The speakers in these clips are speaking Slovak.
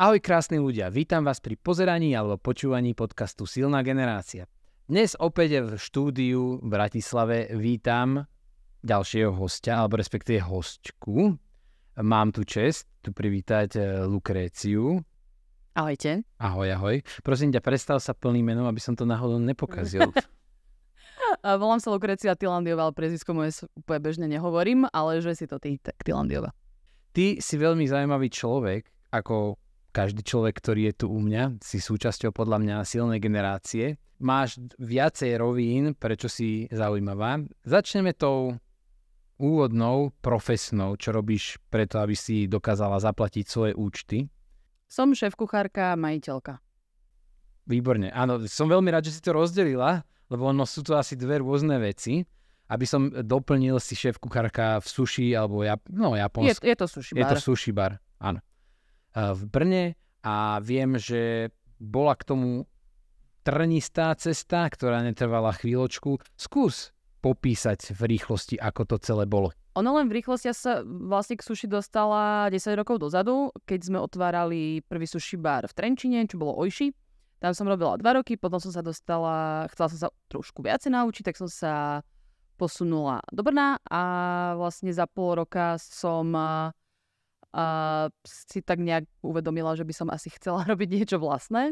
Ahoj krásni ľudia, vítam vás pri pozeraní alebo počúvaní podcastu Silná generácia. Dnes opäť v štúdiu v Bratislave vítam ďalšieho hostia, alebo respektíve hostku. Mám tu čest tu privítať Lukréciu. Ahojte. Ahoj. Prosím ťa, predstav sa plným menom, aby som to náhodou nepokazil. Volám sa Lukrécia Tylandiová, ale priezvisko moje úplne bežne nehovorím, ale že si to ty, tak Tylandiová. Ty si veľmi zaujímavý človek, ako každý človek, ktorý je tu u mňa, si súčasťou podľa mňa silnej generácie. Máš viacej rovín, prečo si zaujímavá. Začneme tou úvodnou, profesnou, čo robíš preto, aby si dokázala zaplatiť svoje účty. Som šéfkuchárka, majiteľka. Výborne. Áno, som veľmi rád, že si to rozdelila, lebo sú to asi dve rôzne veci. Aby som doplnil, si šéfkuchárka v sushi, alebo japonsk. Je to sushi bar. Je to sushi bar, áno. V Brne a viem, že bola k tomu trnistá cesta, ktorá netrvala chvíľočku. Skús popísať v rýchlosti, ako to celé bolo. Ono len v rýchlosti, ja sa vlastne k sushi dostala 10 rokov dozadu, keď sme otvárali prvý sushi bar v Trenčine, čo bolo Ojši. Tam som robila 2 roky, potom som sa dostala, chcela som sa trošku viacej naučiť, tak som sa posunula do Brna a vlastne za pol roka som si tak nejak uvedomila, že by som asi chcela robiť niečo vlastné.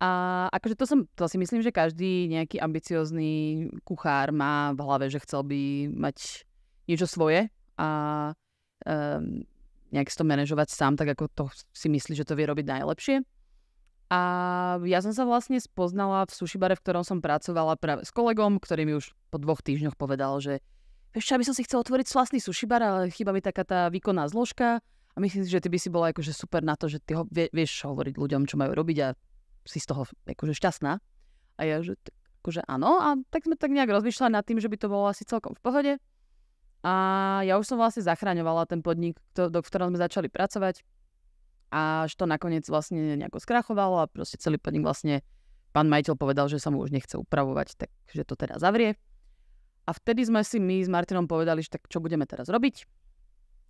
A akože to si myslím, že každý nejaký ambiciózny kuchár má v hlave, že chcel by mať niečo svoje a nejak si to manažovať sám, tak ako to si myslí, že to vie robiť najlepšie. A ja som sa vlastne spoznala v sushi bare, v ktorom som pracovala práve s kolegom, ktorý mi už po 2 týždňoch povedal, že vieš čo, aby som si chcel otvoriť vlastný sushi bar, ale chýba mi taká tá výkonná zložka a myslím si, že ty by si bola akože super na to, že ty vieš hovoriť ľuďom, čo majú robiť a si z toho akože šťastná. A ja, že akože áno, a tak sme tak nejak rozmýšľali nad tým, že by to bolo asi celkom v pohode. A ja už som vlastne zachraňovala ten podnik, v ktorom sme začali pracovať. Až to nakoniec vlastne nejako skrachovalo a proste celý podnik vlastne pán majiteľ povedal, že sa mu už nechce upravovať, takže to teda zavrie. A vtedy sme si my s Martinom povedali, že tak čo budeme teraz robiť.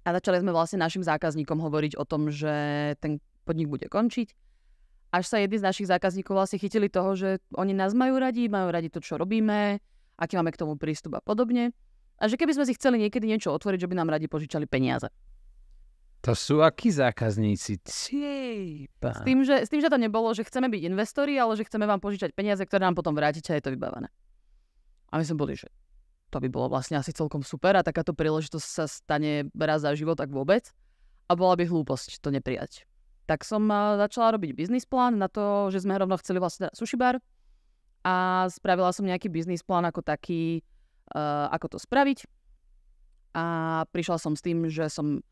A začali sme vlastne našim zákazníkom hovoriť o tom, že ten podnik bude končiť. Až sa jedni z našich zákazníkov vlastne chytili toho, že oni nás majú radi to, čo robíme, aký máme k tomu prístup a podobne. A že keby sme si chceli niekedy niečo otvoriť, že by nám radi požičali peniaze. To sú akí zákazníci? S tým, že to nebolo, že chceme byť investori, ale že chceme vám požičať peniaze, ktoré nám potom vrátite a je to vybavené. A my sme boli, že to by bolo vlastne asi celkom super a takáto príležitosť sa stane raz za život, ak vôbec. A bola by hlúposť to neprijať. Tak som začala robiť biznis plán na to, že sme rovno chceli vlastne sushi bar a spravila som nejaký biznis plán ako taký, ako to spraviť. A prišla som s tým, že som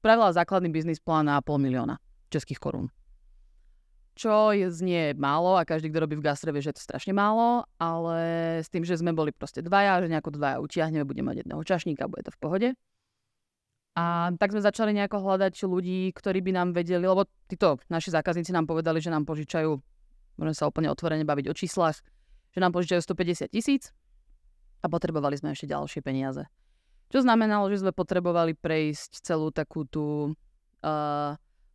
spravila základný biznis plán na 500 000 českých korún. Čo znie málo a každý, kto robí v gastre, vie, že je to strašne málo, ale s tým, že sme boli proste dvaja, že nejako dvaja utiahneme, budeme mať jedného čašníka, bude to v pohode. A tak sme začali nejako hľadať ľudí, ktorí by nám vedeli, lebo títo naši zákazníci nám povedali, že nám požičajú, môžeme sa úplne otvorene baviť o číslach, že nám požičajú 150 000 a potrebovali sme ešte ďalšie peniaze. Čo znamenalo, že sme potrebovali prejsť celú takú tú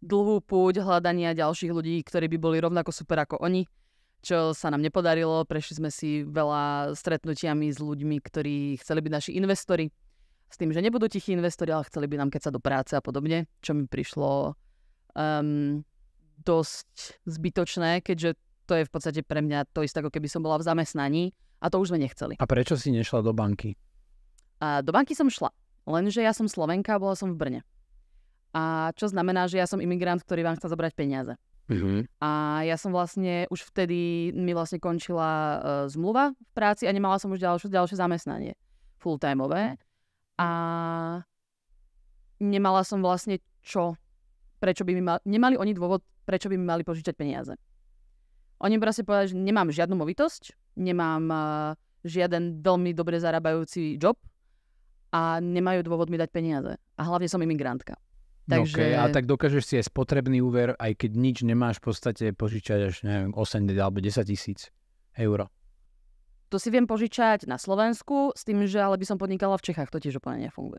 dlhú púť hľadania ďalších ľudí, ktorí by boli rovnako super ako oni, čo sa nám nepodarilo. Prešli sme si veľa stretnutiami s ľuďmi, ktorí chceli byť naši investori. S tým, že nebudú tichí investori, ale chceli by nám kecať do práce a podobne, čo mi prišlo dosť zbytočné, keďže to je v podstate pre mňa to isté, ako keby som bola v zamestnaní a to už sme nechceli. A prečo si nešla do banky? Do banky som šla, lenže ja som Slovenka a bola som v Brne. A čo znamená, že ja som imigrant, ktorý vám chce zobrať peniaze. Mm-hmm. A ja som vlastne, už vtedy mi vlastne končila zmluva v práci a nemala som už ďalšie zamestnanie full-timeové. A nemala som vlastne nemali oni dôvod, prečo by mi mali požičať peniaze. Oni proste povedali, že nemám žiadnu movitosť, nemám žiaden veľmi dobre zarábajúci job a nemajú dôvod mi dať peniaze. A hlavne som imigrantka. Takže... Okay, a tak dokážeš si aj spotrebný úver, aj keď nič nemáš v podstate požičať až neviem, 8 alebo 10 000 eur. To si viem požičať na Slovensku, s tým, že ale by som podnikala v Čechách, to tiež úplne nefunguje.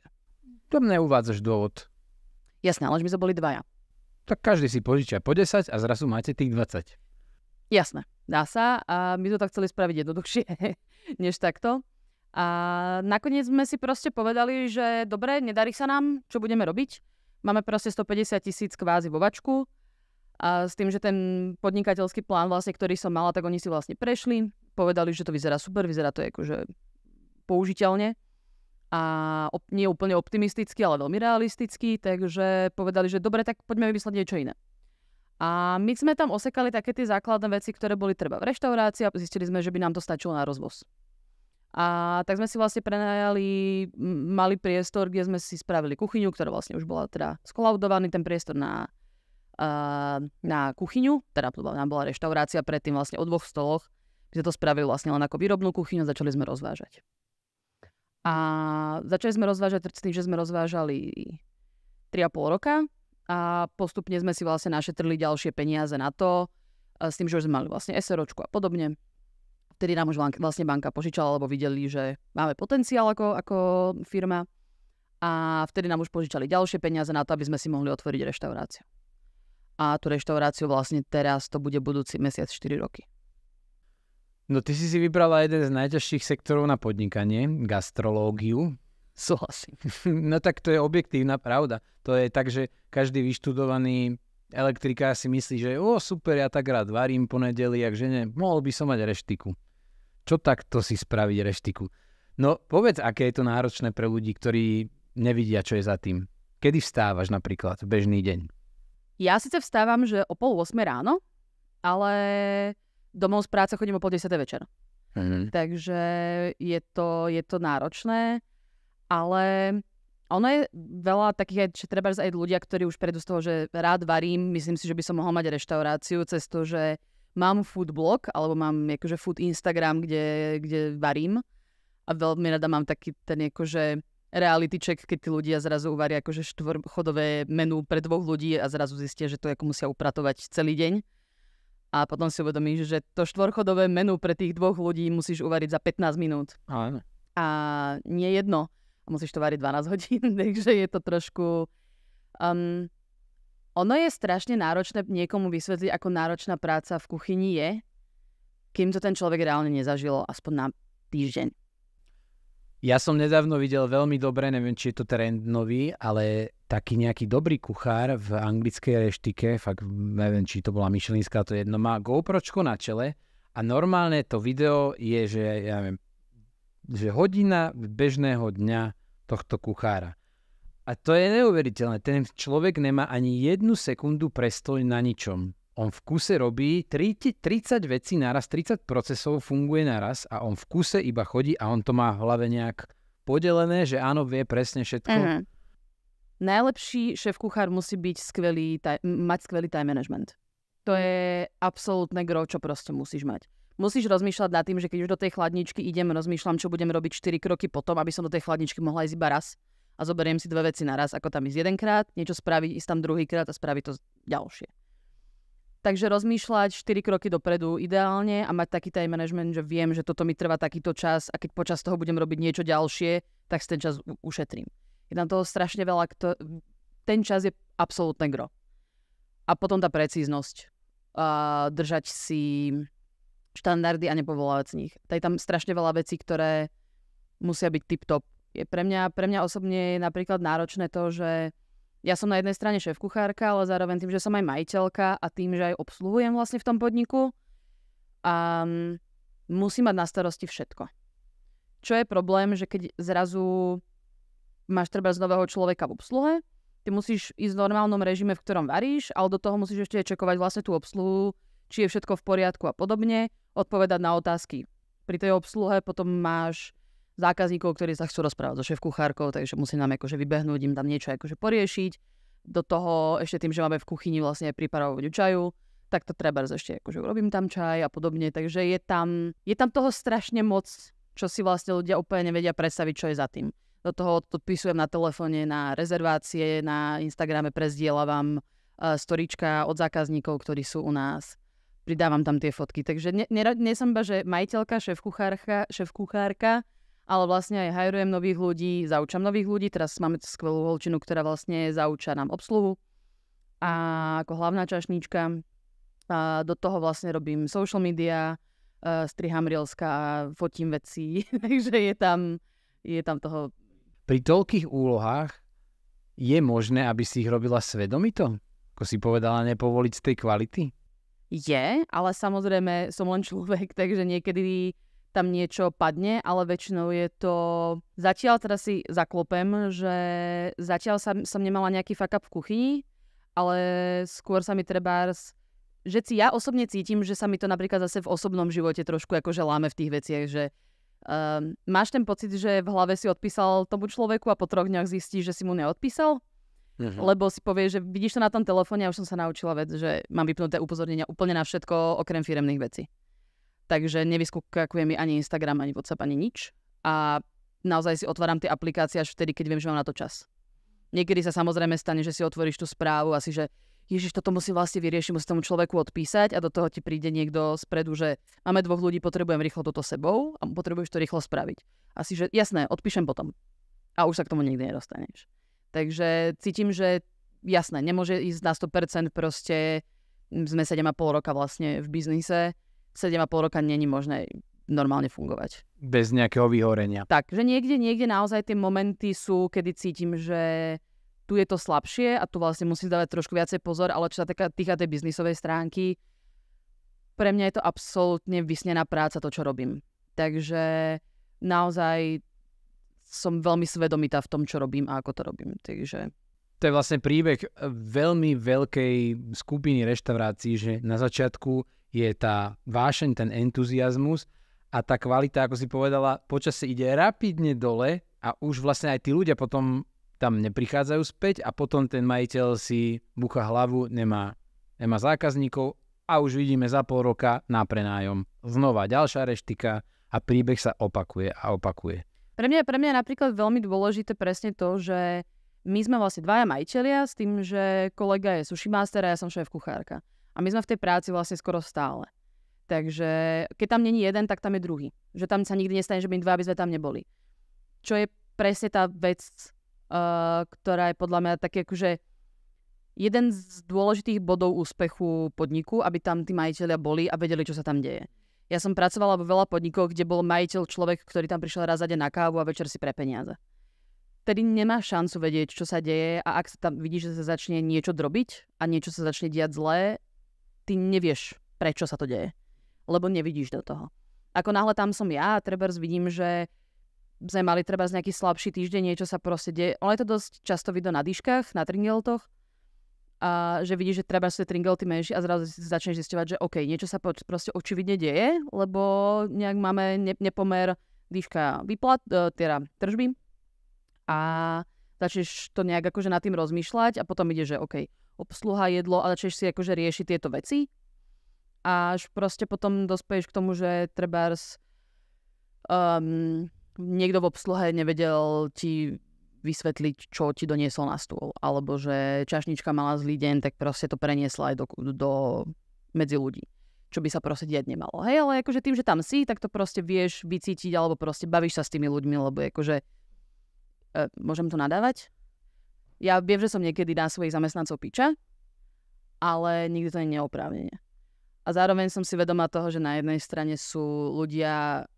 To neuvádzaš dôvod. Jasné, ale my sme boli dvaja. tak každý si požičia po 10 a zrazu máte tých 20. Jasné, dá sa a my to tak chceli spraviť jednoduchšie než takto. A nakoniec sme si proste povedali, že dobre, nedarí sa nám, čo budeme robiť. Máme proste 150 000 kvázi vo vačku a s tým, že ten podnikateľský plán vlastne, ktorý som mala, tak oni si vlastne prešli. Povedali, že to vyzerá super, vyzerá to akože použiteľne. A nie úplne optimisticky, ale veľmi realisticky, takže povedali, že dobre, tak poďme vymyslieť niečo iné. A my sme tam osekali také tie základné veci, ktoré boli treba v reštaurácii a zistili sme, že by nám to stačilo na rozvoz. A tak sme si vlastne prenajali malý priestor, kde sme si spravili kuchyňu, ktorá vlastne už bola teda skolaudovaný ten priestor na kuchyňu, teda nám bola reštaurácia predtým vlastne o 2 stoloch. My sme to spravili vlastne len ako výrobnú kuchyňu a začali sme rozvážať. A začali sme rozvážať s tým, že sme rozvážali 3,5 roka a postupne sme si vlastne našetrili ďalšie peniaze na to, s tým, že už sme mali vlastne SROčku a podobne. Vtedy nám už vlastne banka požičala, lebo videli, že máme potenciál ako firma a vtedy nám už požičali ďalšie peniaze na to, aby sme si mohli otvoriť reštauráciu. A tú reštauráciu vlastne teraz to bude budúci mesiac 4 roky. No ty si vybrala jeden z najťažších sektorov na podnikanie, gastrológiu. Súhlasím. No tak to je objektívna pravda. To je tak, že každý vyštudovaný elektrikár si myslí, že super, ja tak rád varím po nedeliach, že ne, mohol by som mať reštiku. Čo takto si spraviť reštiku? No povedz, aké je to náročné pre ľudí, ktorí nevidia, čo je za tým. Kedy vstávaš napríklad, bežný deň? Ja síce vstávam, že o 7:30 ráno, ale domov z práce chodím o 9:30 večer. Takže je to náročné, ale ono je veľa takých, že treba aj ľudia, ktorí už prejdú z toho, že rád varím, myslím si, že by som mohol mať reštauráciu cez to, že mám food blog, alebo mám akože food Instagram, kde varím a veľmi rada mám taký ten akože reality check, keď tí ľudia zrazu uvaria akože 4-chodové menu pre 2 ľudí a zrazu zistia, že to ako musia upratovať celý deň. A potom si uvedomíš, že to 4-chodové menu pre tých 2 ľudí musíš uvariť za 15 minút. Áno. A nie jedno. A musíš to variť 12 hodín, takže je to trošku... ono je strašne náročné niekomu vysvetliť, ako náročná práca v kuchyni je, kým to ten človek reálne nezažil aspoň na týždeň. Ja som nedávno videl veľmi dobre, neviem, či je to trend nový, ale taký nejaký dobrý kuchár v anglickej reštike, fakt neviem, či to bola Michelinská, to jedno, má GoPročko na čele a normálne to video je, že ja neviem, že hodina bežného dňa tohto kuchára. A to je neuveriteľné. Ten človek nemá ani 1 sekundu prestoj na ničom. On v kuse robí 30 vecí naraz, 30 procesov funguje naraz a on v kuse iba chodí a on to má v hlave nejak podelené, že áno, vie presne všetko. Najlepší šéf-kuchár musí byť mať skvelý time management. To je absolútne gro, čo proste musíš mať. Musíš rozmýšľať nad tým, že keď už do tej chladničky idem, rozmýšľam, čo budem robiť 4 kroky potom, aby som do tej chladničky mohla ísť iba raz a zoberiem si 2 veci naraz, ako tam ísť jedenkrát, niečo spraviť, ísť tam druhýkrát a spraviť to ďalšie. Takže rozmýšľať 4 kroky dopredu ideálne a mať taký time management, že viem, že toto mi trvá takýto čas a keď počas toho budem robiť niečo ďalšie, tak si ten čas ušetrím. Je tam toho strašne veľa, ten čas je absolútne gro. A potom tá precíznosť. Držať si štandardy a nepovolávať z nich. Je tam strašne veľa vecí, ktoré musia byť tip-top. Pre mňa osobne je napríklad náročné to, že ja som na jednej strane šéf-kuchárka, ale zároveň tým, že som aj majiteľka a tým, že aj obsluhujem vlastne v tom podniku a musím mať na starosti všetko. Čo je problém, že keď zrazu máš treba z nového človeka v obsluhe, ty musíš ísť v normálnom režime, v ktorom varíš, ale do toho musíš ešte čekovať vlastne tú obsluhu, či je všetko v poriadku a podobne, odpovedať na otázky. Pri tej obsluhe potom máš zákazníkov, ktorí sa chcú rozprávať so šéf-kuchárkou, takže musím nám akože vybehnúť, im tam niečo akože poriešiť. Do toho ešte tým, že máme v kuchyni vlastne aj pripravovať čaju, tak to treba ešte akože urobím tam čaj a podobne, takže je tam toho strašne moc, čo si vlastne ľudia úplne nevedia predstaviť, čo je za tým. Do toho odpisujem na telefóne, na rezervácie, na Instagrame prezdieľavam storička od zákazníkov, ktorí sú u nás. Pridávam tam tie fotky, takže nie som iba, že majiteľka, šéf-kuchárka, ale vlastne aj hajrujem nových ľudí, zaučam nových ľudí. Teraz máme skvelú holčinu, ktorá vlastne zauča nám obsluhu. a ako hlavná čašníčka. A do toho vlastne robím social media, striham reelska, fotím veci, takže je tam toho. Pri toľkých úlohách je možné, aby si ich robila svedomito? Ako si povedala, nepovoliť z tej kvality? Je, ale samozrejme som len človek, takže niekedy tam niečo padne, ale väčšinou je to... Zatiaľ teda si zaklopem, že zatiaľ som nemala nejaký fuck up v kuchyni, ale skôr sa mi trebárs... Že ja osobne cítim, že sa mi to napríklad zase v osobnom živote trošku akože láme v tých veciach, že máš ten pocit, že v hlave si odpísal tomu človeku a po 3 dňoch zistíš, že si mu neodpísal? Lebo si povieš, že vidíš to na tom telefóne a už som sa naučila vec, že mám vypnuté upozornenia úplne na všetko okrem firemných vecí. Takže nevyskakuje mi ani Instagram, ani WhatsApp, ani nič. A naozaj si otváram tie aplikácie až vtedy, keď viem, že mám na to čas. Niekedy sa samozrejme stane, že si otvoríš tú správu a si, že Ježiš, toto musím vlastne vyriešiť, musím tomu človeku odpísať a do toho ti príde niekto spredu, že máme 2 ľudí, potrebujem rýchlo toto sebou a potrebuješ to rýchlo spraviť. Asi, že jasné, odpíšem potom. A už sa k tomu nikdy nedostaneš. Takže cítim, že jasné, nemôže ísť na 100%, proste sme 7,5 roka vlastne v biznise, 7,5 roka není možné normálne fungovať. Bez nejakého vyhorenia. Tak, že niekde naozaj tie momenty sú, kedy cítim, že tu je to slabšie a tu vlastne musím dávať trošku viacej pozor, ale čo sa týka tej biznisovej stránky, pre mňa je to absolútne vysnená práca, to, čo robím. Takže naozaj som veľmi svedomitá v tom, čo robím a ako to robím. Takže... To je vlastne príbeh veľmi veľkej skupiny reštaurácií, že na začiatku je tá vášeň, ten entuziasmus a tá kvalita, ako si povedala, počasie ide rapidne dole a už vlastne aj tí ľudia potom tam neprichádzajú späť a potom ten majiteľ si búcha hlavu, nemá zákazníkov a už vidíme za pol roka na prenájom. Znova ďalšia reštika a príbeh sa opakuje a opakuje. Pre mňa je napríklad veľmi dôležité presne to, že my sme vlastne 2 majitelia s tým, že kolega je sushi master a ja som šéf kuchárka. A my sme v tej práci vlastne skoro stále. Takže keď tam není jeden, tak tam je druhý. Že tam sa nikdy nestane, že my 2, aby sme tam neboli. Čo je presne tá vec, ktorá je podľa mňa taký akože jeden z dôležitých bodov úspechu podniku, aby tam tí majitelia boli a vedeli, čo sa tam deje. Ja som pracovala vo veľa podnikoch, kde bol majiteľ človek, ktorý tam prišiel raz za deň na kávu a večer si pre peniaze. Tedy nemáš šancu vedieť, čo sa deje a ak sa tam vidíš, že sa začne niečo drobiť a niečo sa začne diať zlé, ty nevieš, prečo sa to deje. Lebo nevidíš do toho. Ako náhle tam som ja a trebárs vidím, že sme mali trebárs nejaký slabší týždeň, niečo sa proste deje. Ono je to dosť často vidno na dýškach, na tringeltoch. A že vidíš, že treba sú tie tringelty menšie a zrazu si začneš zisťovať, že OK, niečo sa proste očividne deje, lebo nejak máme nepomer dýška teda tržby a začneš to nejak akože nad tým rozmýšľať a potom ide, že OK, obsluha, jedlo a začneš si akože riešiť tieto veci a až proste potom dospeješ k tomu, že trebárs niekto v obsluhe nevedel ti vysvetliť, čo ti doniesol na stôl. Alebo že čašnička mala zlý deň, tak proste to preniesla aj do medzi ľudí. Čo by sa proste diať nemalo. Hej, ale akože tým, že tam si, tak to proste vieš vycítiť, alebo proste bavíš sa s tými ľuďmi, lebo akože môžem to nadávať? Ja viem, že som niekedy na svojich zamestnancov piča, ale nikdy to nie je neoprávnenie. A zároveň som si vedomá toho, že na jednej strane sú ľudia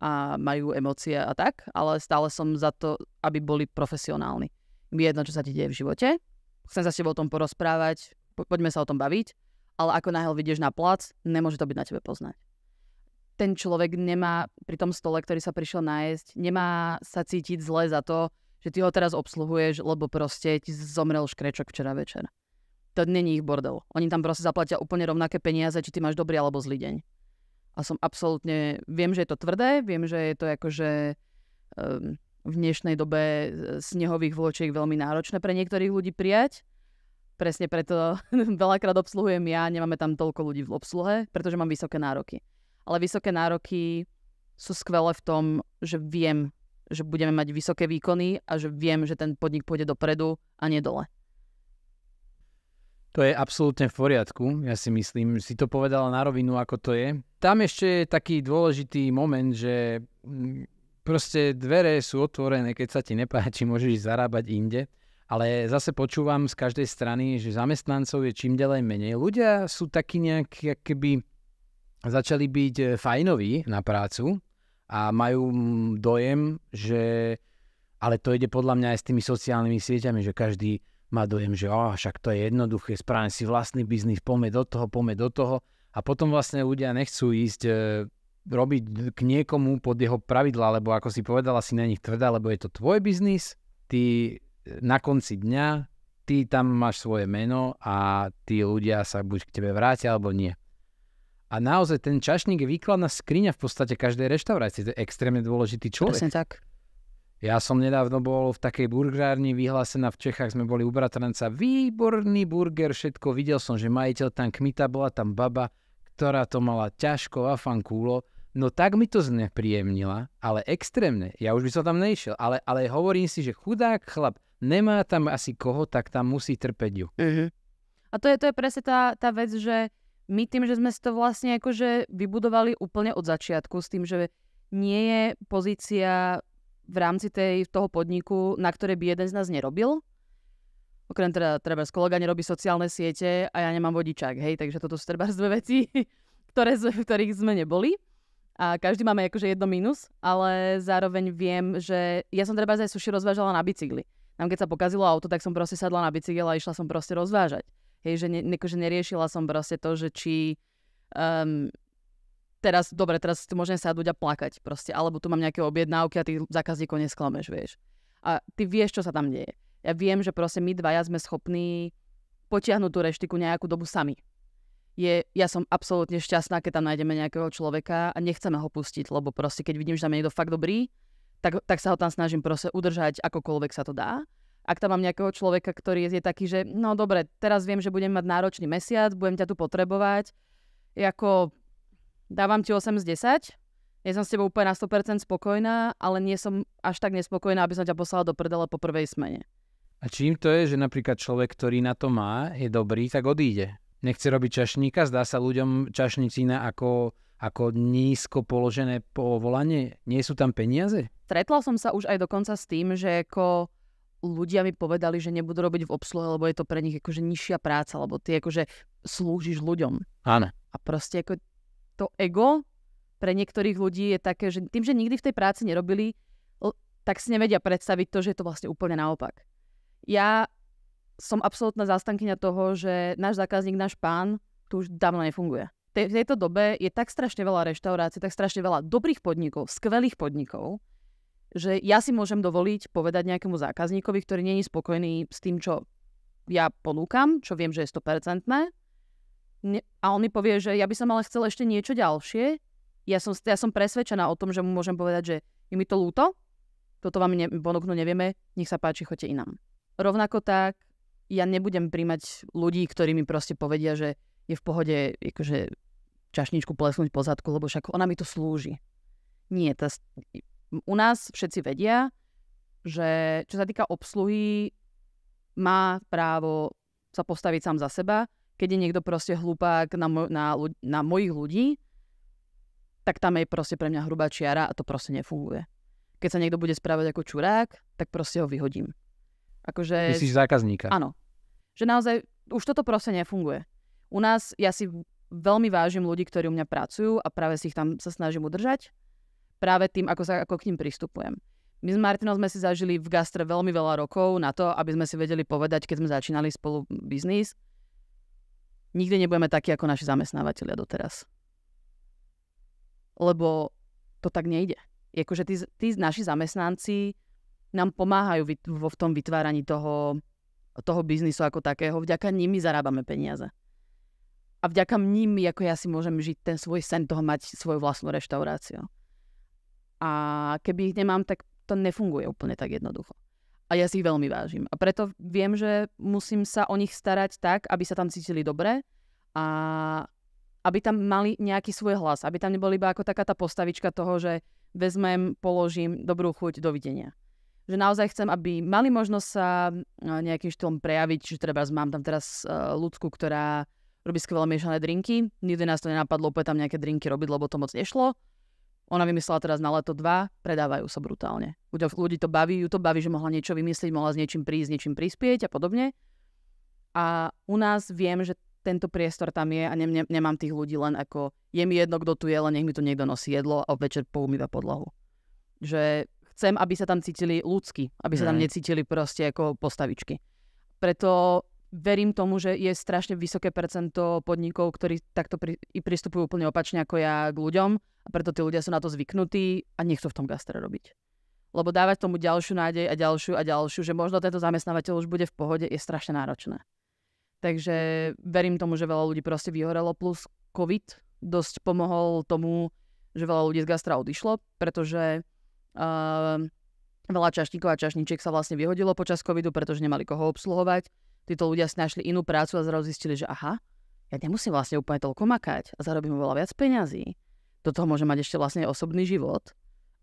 a majú emócie a tak, ale stále som za to, aby boli profesionálni. Mi je jedno, čo sa ti deje v živote. Chcem sa s tebou o tom porozprávať, poďme sa o tom baviť, ale ako náhle vidieš na plac, nemôže to byť na tebe poznať. Ten človek nemá pri tom stole, ktorý sa prišiel nájsť, nemá sa cítiť zle za to, že ty ho teraz obsluhuješ, lebo proste ti zomrel škrečok včera večer. To není ich bordel. Oni tam proste zaplatia úplne rovnaké peniaze, či ty máš dobrý alebo zlý deň. A som absolútne, viem, že je to tvrdé, viem, že je to akože v dnešnej dobe snehových vločiek veľmi náročné pre niektorých ľudí prijať. Presne preto veľakrát obsluhujem ja, nemáme tam toľko ľudí v obsluhe, pretože mám vysoké nároky. Ale vysoké nároky sú skvelé v tom, že viem, že budeme mať vysoké výkony a že viem, že ten podnik pôjde dopredu a nie dole. To je absolútne v poriadku. Ja si myslím, že si to povedala na rovinu, ako to je. Tam ešte je taký dôležitý moment, že proste dvere sú otvorené, keď sa ti nepáči, môžeš zarábať inde. Ale zase počúvam z každej strany, že zamestnancov je čím ďalej menej. Ľudia sú takí nejakí, keby začali byť fajnoví na prácu a majú dojem, že... Ale to ide podľa mňa aj s tými sociálnymi sieťami, že každý má dojem, že však to je jednoduché, správne si vlastný biznis, poďme do toho. A potom vlastne ľudia nechcú ísť robiť k niekomu pod jeho pravidlá, lebo ako si povedala, si na nich tvrdá, lebo je to tvoj biznis, ty na konci dňa, ty tam máš svoje meno a tí ľudia sa buď k tebe vrátia, alebo nie. A naozaj ten čašník je výkladná skriňa v podstate každej reštaurácie. To je extrémne dôležitý človek. Presne tak. Ja som nedávno bol v takej burgerárni vyhlásená v Čechách, sme boli u bratranca. Výborný burger, všetko. Videl som, že majiteľ tam kmita, bola tam baba, ktorá to mala ťažko a fankúlo. No tak mi to znepríjemnila, ale extrémne. Ja už by som tam nešiel, ale hovorím si, že chudák chlap, nemá tam asi koho, tak tam musí trpeť ju. A to je presne tá vec, že my tým, že sme si to vlastne akože vybudovali úplne od začiatku s tým, že nie je pozícia v rámci toho podniku, na ktorej by jeden z nás nerobil. Okrem teda kolega nerobí sociálne siete a ja nemám vodičák, hej, takže toto sú treba dve veci, v ktorých sme neboli. A každý máme akože jedno mínus, ale zároveň viem, že ja som treba aj suši rozvážala na bicykli. Tam keď sa pokazilo auto, tak som proste sadla na bicykel a išla som proste rozvážať. Hej, že neriešila som proste to, že či teraz si môžem sadnúť a plakať proste, alebo tu mám nejaké objednávky a tých zákazníkov nesklameš, vieš. A ty vieš, čo sa tam deje. Ja viem, že proste my dvaja sme schopní potiahnuť tú reštiku nejakú dobu sami. Ja som absolútne šťastná, keď tam nájdeme nejakého človeka a nechceme ho pustiť, lebo proste keď vidím, že tam je niekto fakt dobrý, tak sa ho tam snažím proste udržať, akokoľvek sa to dá. Ak tam mám nejakého človeka, ktorý je taký, že no dobre, teraz viem, že budem mať náročný mesiac, budem ťa tu potrebovať, ako dávam ti 8 z 10, nie som s tebou úplne na 100% spokojná, ale nie som až tak nespokojná, aby som ťa poslala do prdele po prvej smene. A čím to je, že napríklad človek, ktorý na to má, je dobrý, tak odíde? Nechce robiť čašníka? Zdá sa ľuďom čašnícina ako nízko položené povolanie? Nie sú tam peniaze? Stretla som sa už aj dokonca s tým, že ako ľudia mi povedali, že nebudú robiť v obsluhe, lebo je to pre nich akože nižšia práca, lebo ty akože slúžiš ľuďom. Áno. A proste ako to ego pre niektorých ľudí je také, že tým, že nikdy v tej práci nerobili, tak si nevedia predstaviť to, že je to vlastne úplne naopak. Ja som absolútna zástankyňa toho, že náš zákazník, náš pán, tu už dávno nefunguje. V tejto dobe je tak strašne veľa reštaurácií, tak strašne veľa dobrých podnikov, skvelých podnikov, že ja si môžem dovoliť povedať nejakému zákazníkovi, ktorý nie je spokojný s tým, čo ja ponúkam, čo viem, že je 100%. A on mi povie, že ja by som ale chcel ešte niečo ďalšie. Ja som presvedčená o tom, že mu môžem povedať, že je mi to ľúto, toto vám ponúknuť nevieme, nech sa páči, choďte inám. Rovnako tak, ja nebudem príjmať ľudí, ktorí mi proste povedia, že je v pohode akože čašničku plesnúť po zadku, lebo však ona mi to slúži. Nie, u nás všetci vedia, že čo sa týka obsluhy, má právo sa postaviť sám za seba. Keď je niekto proste hlupák na mojich ľudí, tak tam je proste pre mňa hrubá čiara a to proste nefunguje. Keď sa niekto bude správať ako čurák, tak proste ho vyhodím. Akože... Myslíš zákazníka? Áno. Že naozaj už toto proste nefunguje. U nás ja si veľmi vážim ľudí, ktorí u mňa pracujú a práve si ich tam sa snažím udržať. Práve tým, ako k ním pristupujem. My s Martinou sme si zažili v gastre veľmi veľa rokov na to, aby sme si vedeli povedať, keď sme začínali spolu biznis. Nikdy nebudeme takí ako naši zamestnávateľia doteraz. Lebo to tak nejde. Akože tí naši zamestnanci nám pomáhajú v tom vytváraní toho biznisu ako takého. Vďaka nim my zarábame peniaze. A vďaka nim, ako ja si môžem žiť ten svoj sen toho mať svoju vlastnú reštauráciu. A keby ich nemám, tak to nefunguje úplne tak jednoducho. A ja si ich veľmi vážim. A preto viem, že musím sa o nich starať tak, aby sa tam cítili dobre a aby tam mali nejaký svoj hlas. Aby tam neboli iba ako taká tá postavička toho, že vezmem, položím, dobrú chuť, dovidenia. Že naozaj chcem, aby mali možnosť sa nejakým štýlom prejaviť, že treba mám tam teraz ľudskú, ktorá robí skvelé miešané drinky. Nikdy nás to nenapadlo úplne tam nejaké drinky robiť, lebo to moc nešlo. Ona vymyslela teraz na leto 2, predávajú sa brutálne. Ľudí to baví, že mohla niečo vymyslieť, mohla s niečím prísť, s niečím prispieť a podobne. A u nás viem, že tento priestor tam je a nemám tých ľudí len ako je mi jedno, kto tu je, len nech mi tu niekto nosí jedlo a večer poumýva podlahu. Že chcem, aby sa tam cítili ľudsky, aby sa tam necítili proste ako postavičky. Preto verím tomu, že je strašne vysoké percento podnikov, ktorí takto pristupujú úplne opačne ako ja k ľuďom a preto tí ľudia sú na to zvyknutí a nechcú v tom gastre robiť. Lebo dávať tomu ďalšiu nádej a ďalšiu, že možno tento zamestnávateľ už bude v pohode, je strašne náročné. Takže verím tomu, že veľa ľudí proste vyhorelo, plus COVID dosť pomohol tomu, že veľa ľudí z gastra odišlo, pretože veľa čašníkov a čašníčiek sa vlastne vyhodilo počas covidu, pretože nemali koho obsluhovať. Títo ľudia si našli inú prácu a zrazu zistili, že aha, ja nemusím vlastne úplne toľko makať a zarobím veľa viac peňazí. Do toho môžem mať ešte vlastne osobný život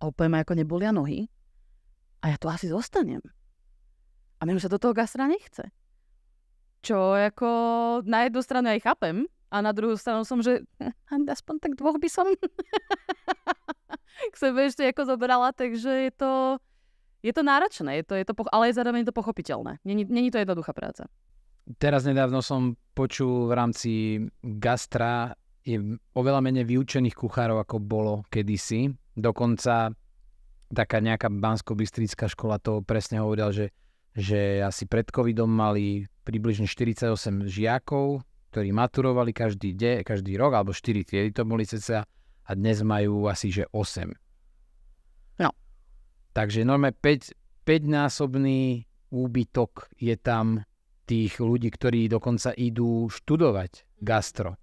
a úplne ma ako nebolia nohy a ja tu asi zostanem. A mne sa do toho gastra nechce. Čo ako na jednu stranu aj chápem a na druhú stranu som, že aspoň tak 2 by som k sebe ešte ako zobrala, takže je to náročné, ale zároveň je to pochopiteľné. Není to jednoduchá práca. Teraz nedávno som počul v rámci gastra je oveľa menej vyučených kuchárov, ako bolo kedysi. Dokonca taká nejaká banskobystrická škola to presne hovorila, že asi pred covidom mali približne 48 žiakov, ktorí maturovali každý rok, alebo 4 triedy to boli cca, a dnes majú asi že 8. No. Takže normálne 5-násobný úbytok je tam tých ľudí, ktorí dokonca idú študovať gastro.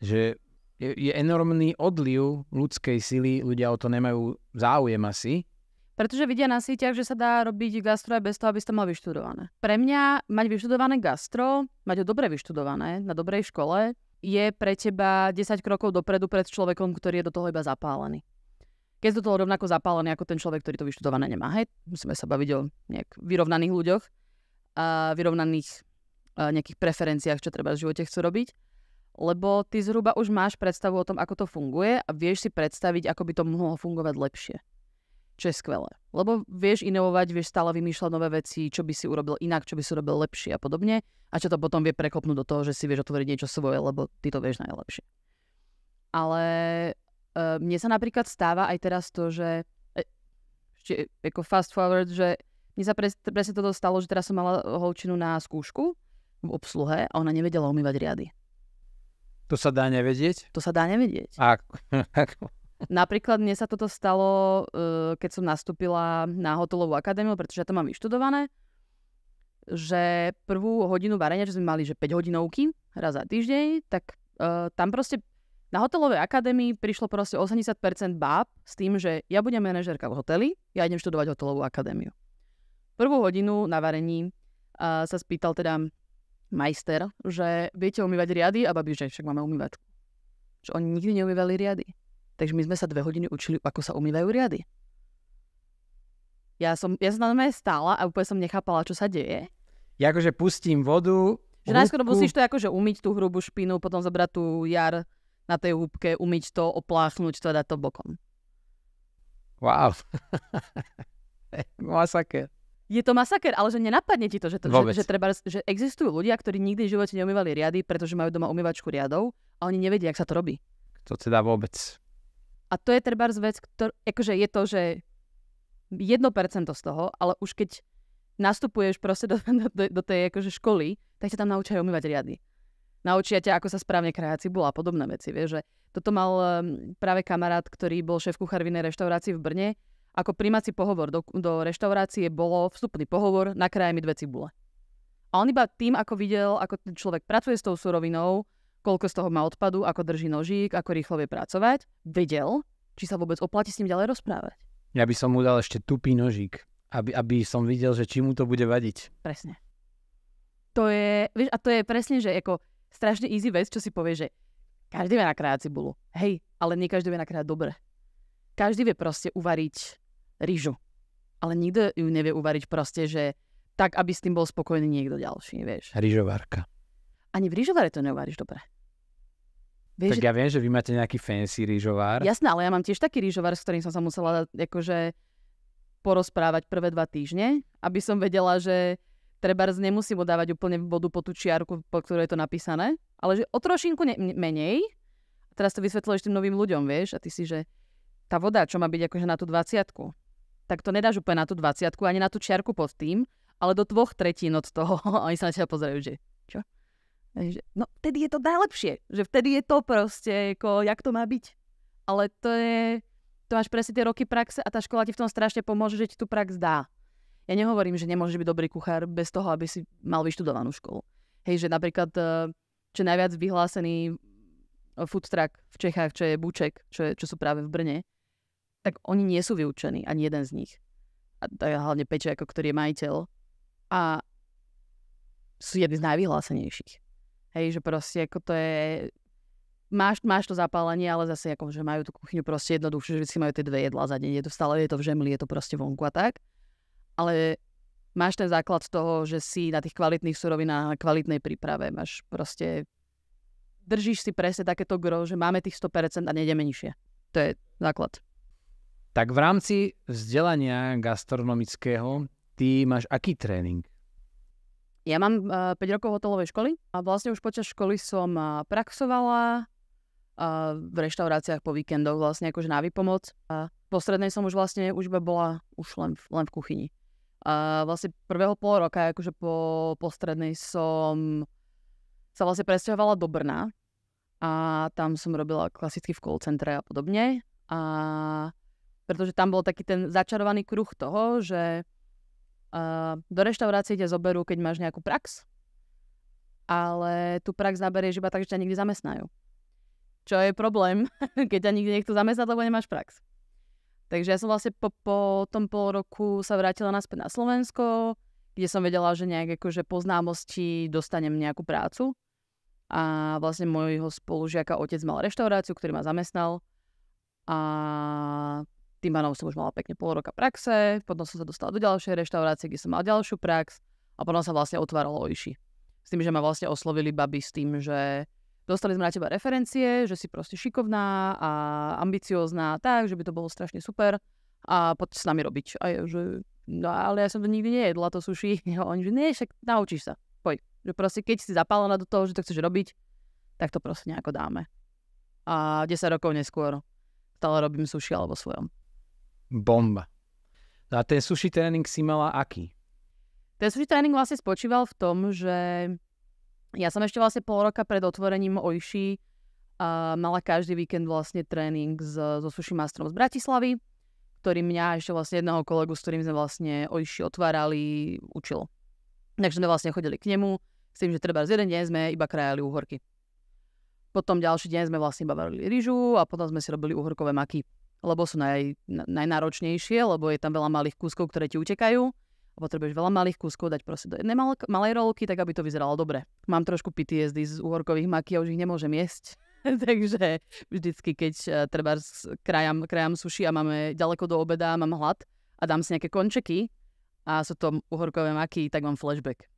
Že je enormný odliv ľudskej sily, ľudia o to nemajú záujem asi. Pretože vidia na sieťach, že sa dá robiť gastro aj bez toho, aby ste mal vyštudované. Pre mňa mať vyštudované gastro, mať ho dobre vyštudované na dobrej škole, je pre teba 10 krokov dopredu pred človekom, ktorý je do toho iba zapálený. Keď je do toho rovnako zapálený ako ten človek, ktorý to vyštudované nemá. Hej? Musíme sa baviť o nejak vyrovnaných ľuďoch a vyrovnaných nejakých preferenciách, čo treba v živote chcú robiť. Lebo ty zhruba už máš predstavu o tom, ako to funguje a vieš si predstaviť, ako by to mohlo fungovať lepšie. Čo je skvelé. Lebo vieš inovovať, vieš stále vymýšľať nové veci, čo by si urobil inak, čo by si urobil lepšie a podobne. A čo to potom vie prekopnúť do toho, že si vieš otvoriť niečo svoje, lebo ty to vieš najlepšie. Ale mne sa napríklad stáva aj teraz to, že ešte ako fast forward, že mne sa presne toto stalo, že teraz som mala holčinu na skúšku v obsluhe a ona nevedela umývať riady. To sa dá nevedieť? To sa dá nevedieť. Ako? Napríklad mne sa toto stalo, keď som nastúpila na hotelovú akadémiu, pretože ja to mám vyštudované, že prvú hodinu varenia, čo sme mali, že 5 hodinovky raz za týždeň, tak tam proste na hotelovej akadémii prišlo proste 80% báb s tým, že ja budem manažérka v hoteli, ja idem študovať hotelovú akadémiu. Prvú hodinu na varení sa spýtal teda majster, že viete umývať riady a babi, že však máme umývačku. Že oni nikdy neumývali riady. Takže my sme sa 2 hodiny učili, ako sa umývajú riady. Ja som tam stála a úplne som nechápala, čo sa deje. Ja akože pustím vodu. Že najskôr musíš to akože umyť tú hrubú špinu, potom zobrať tú jar na tej húbke, umyť to, opláchnuť to a dať to bokom. Wow. Masaker. Je to masaker, ale že nenapadne ti to, že existujú ľudia, ktorí nikdy v živote neumývali riady, pretože majú doma umývačku riadov a oni nevedia, jak sa to robí. To teda vôbec. A to je trebárs vec, akože je to, že 1% z toho, ale už keď nastupuješ proste do tej akože školy, tak sa tam naučia umývať riady. Naučia ťa, ako sa správne krája cibula a podobné veci. Vieš, že toto mal práve kamarát, ktorý bol šéf kuchár v inej reštaurácii v Brne. Ako prijímací pohovor do reštaurácie bolo vstupný pohovor, nakrája mi 2 cibule. A on iba tým, ako videl, ako ten človek pracuje s tou surovinou, koľko z toho má odpadu, ako drží nožík, ako rýchlo vie pracovať, vedel, či sa vôbec oplatí s ním ďalej rozprávať. Ja by som mu dal ešte tupý nožík, aby som videl, že či mu to bude vadiť. Presne. To je, vieš, a to je presne, že ako strašne easy vec, čo si povie, že každý vie nakrájať cibulu. Hej, ale nie každý vie nakrájať dobre. Každý vie proste uvariť rýžu. Ale nikto ju nevie uvariť proste, že tak, aby s tým bol spokojný niekto ďalší, vieš. Rýžovárka. Ani v rýžovare to neuvaríš dobre. Vieš, tak ja viem, že vy máte nejaký fancy rýžovár. Jasné, ale ja mám tiež taký rýžovár, s ktorým som sa musela akože porozprávať prvé 2 týždne, aby som vedela, že trebárs nemusím dávať úplne vodu po tú čiarku, po ktorej je to napísané, ale že o trošinku menej. A teraz to vysvetľuješ tým novým ľuďom, vieš, a ty si, že tá voda, čo má byť akože na tú 20-ku, tak to nedáš úplne na tú 20-ku, ani na tú čiarku pod tým, ale do 2/3 od toho. A oni sa na teba pozerajú, že čo? No vtedy je to najlepšie, že vtedy je to proste, ako, jak to má byť. Ale to máš presne tie roky praxe a tá škola ti v tom strašne pomôže, že ti tú prax dá. Ja nehovorím, že nemôžeš byť dobrý kuchár bez toho, aby si mal vyštudovanú školu. Hej, že napríklad, čo najviac vyhlásený food truck v Čechách, čo je Buček, čo sú práve v Brne, tak oni nie sú vyučení, ani jeden z nich. A to je hlavne Peťo, ako ktorý je majiteľ. A sú jedni z najvyhlásenejších. Hej, že proste ako to je... Máš to zapálenie, ale zase ako, že majú tú kuchyňu proste jednoduchšie, že vždy majú tie 2 jedlá za deň. Stále je to v žemli, je to proste vonku a tak. Ale máš ten základ z toho, že si na tých kvalitných surovinách, na kvalitnej príprave. Máš proste... Držíš si presne takéto gro, že máme tých 100% a nejdeme nižšie. To je základ. Tak v rámci vzdelania gastronomického ty máš aký tréning? Ja mám 5 rokov hotelovej školy a vlastne už počas školy som praxovala v reštauráciách po víkendoch vlastne akože na výpomoc. A po strednej som už vlastne už bola len v kuchyni. A vlastne prvého pol roka akože po strednej som sa vlastne presťahovala do Brna a tam som robila klasicky v call centre a podobne. A pretože tam bol taký ten začarovaný kruh toho, že do reštaurácie ťa zoberú, keď máš nejakú prax, ale tú prax naberieš iba tak, že ťa nikdy zamestnajú. Čo je problém, keď ťa nikdy nechcú zamestnať, lebo nemáš prax. Takže ja som vlastne po tom pol roku sa vrátila naspäť na Slovensko, kde som vedela, že nejak akože po známosti dostanem nejakú prácu. A vlastne môjho spolužiaka otec mal reštauráciu, ktorý ma zamestnal. A tým pádom som už mala pekne pol roka praxe, potom som sa dostala do ďalšej reštaurácie, kde som mala ďalšiu prax a potom sa vlastne otváralo Oishi. S tým, že ma vlastne oslovili baby s tým, že dostali sme na teba referencie, že si proste šikovná a ambiciózna, tak, že by to bolo strašne super a poď s nami robiť. A ja, že no ale ja som to nikdy nejedla, to sushi. A oni, že nie, však naučíš sa, poď. Že proste keď si zapálená do toho, že to chceš robiť, tak to proste nejako dáme. A 10 rokov neskôr stále robím sushi alebo svojom. Bomba. A ten sushi tréning si mala aký? Ten sushi tréning vlastne spočíval v tom, že ja som ešte vlastne pol roka pred otvorením Oishi mala každý víkend vlastne tréning so sushi masterom z Bratislavy, ktorý mňa ešte vlastne jedného kolegu, s ktorým sme vlastne Oishi otvárali, učil. Takže sme vlastne chodili k nemu s tým, že treba z jeden deň sme iba krajali uhorky. Potom ďalší deň sme vlastne iba varili ryžu a potom sme si robili uhorkové maky, lebo sú najnáročnejšie, lebo je tam veľa malých kúskov, ktoré ti utekajú. A potrebuješ veľa malých kúskov dať proste do jednej malej rolky, tak aby to vyzeralo dobre. Mám trošku PTSD z uhorkových maky a už ich nemôžem jesť. Takže vždycky, keď treba krajam sushi a máme ďaleko do obeda, mám hlad a dám si nejaké končeky a sú to uhorkové maky, tak mám flashback.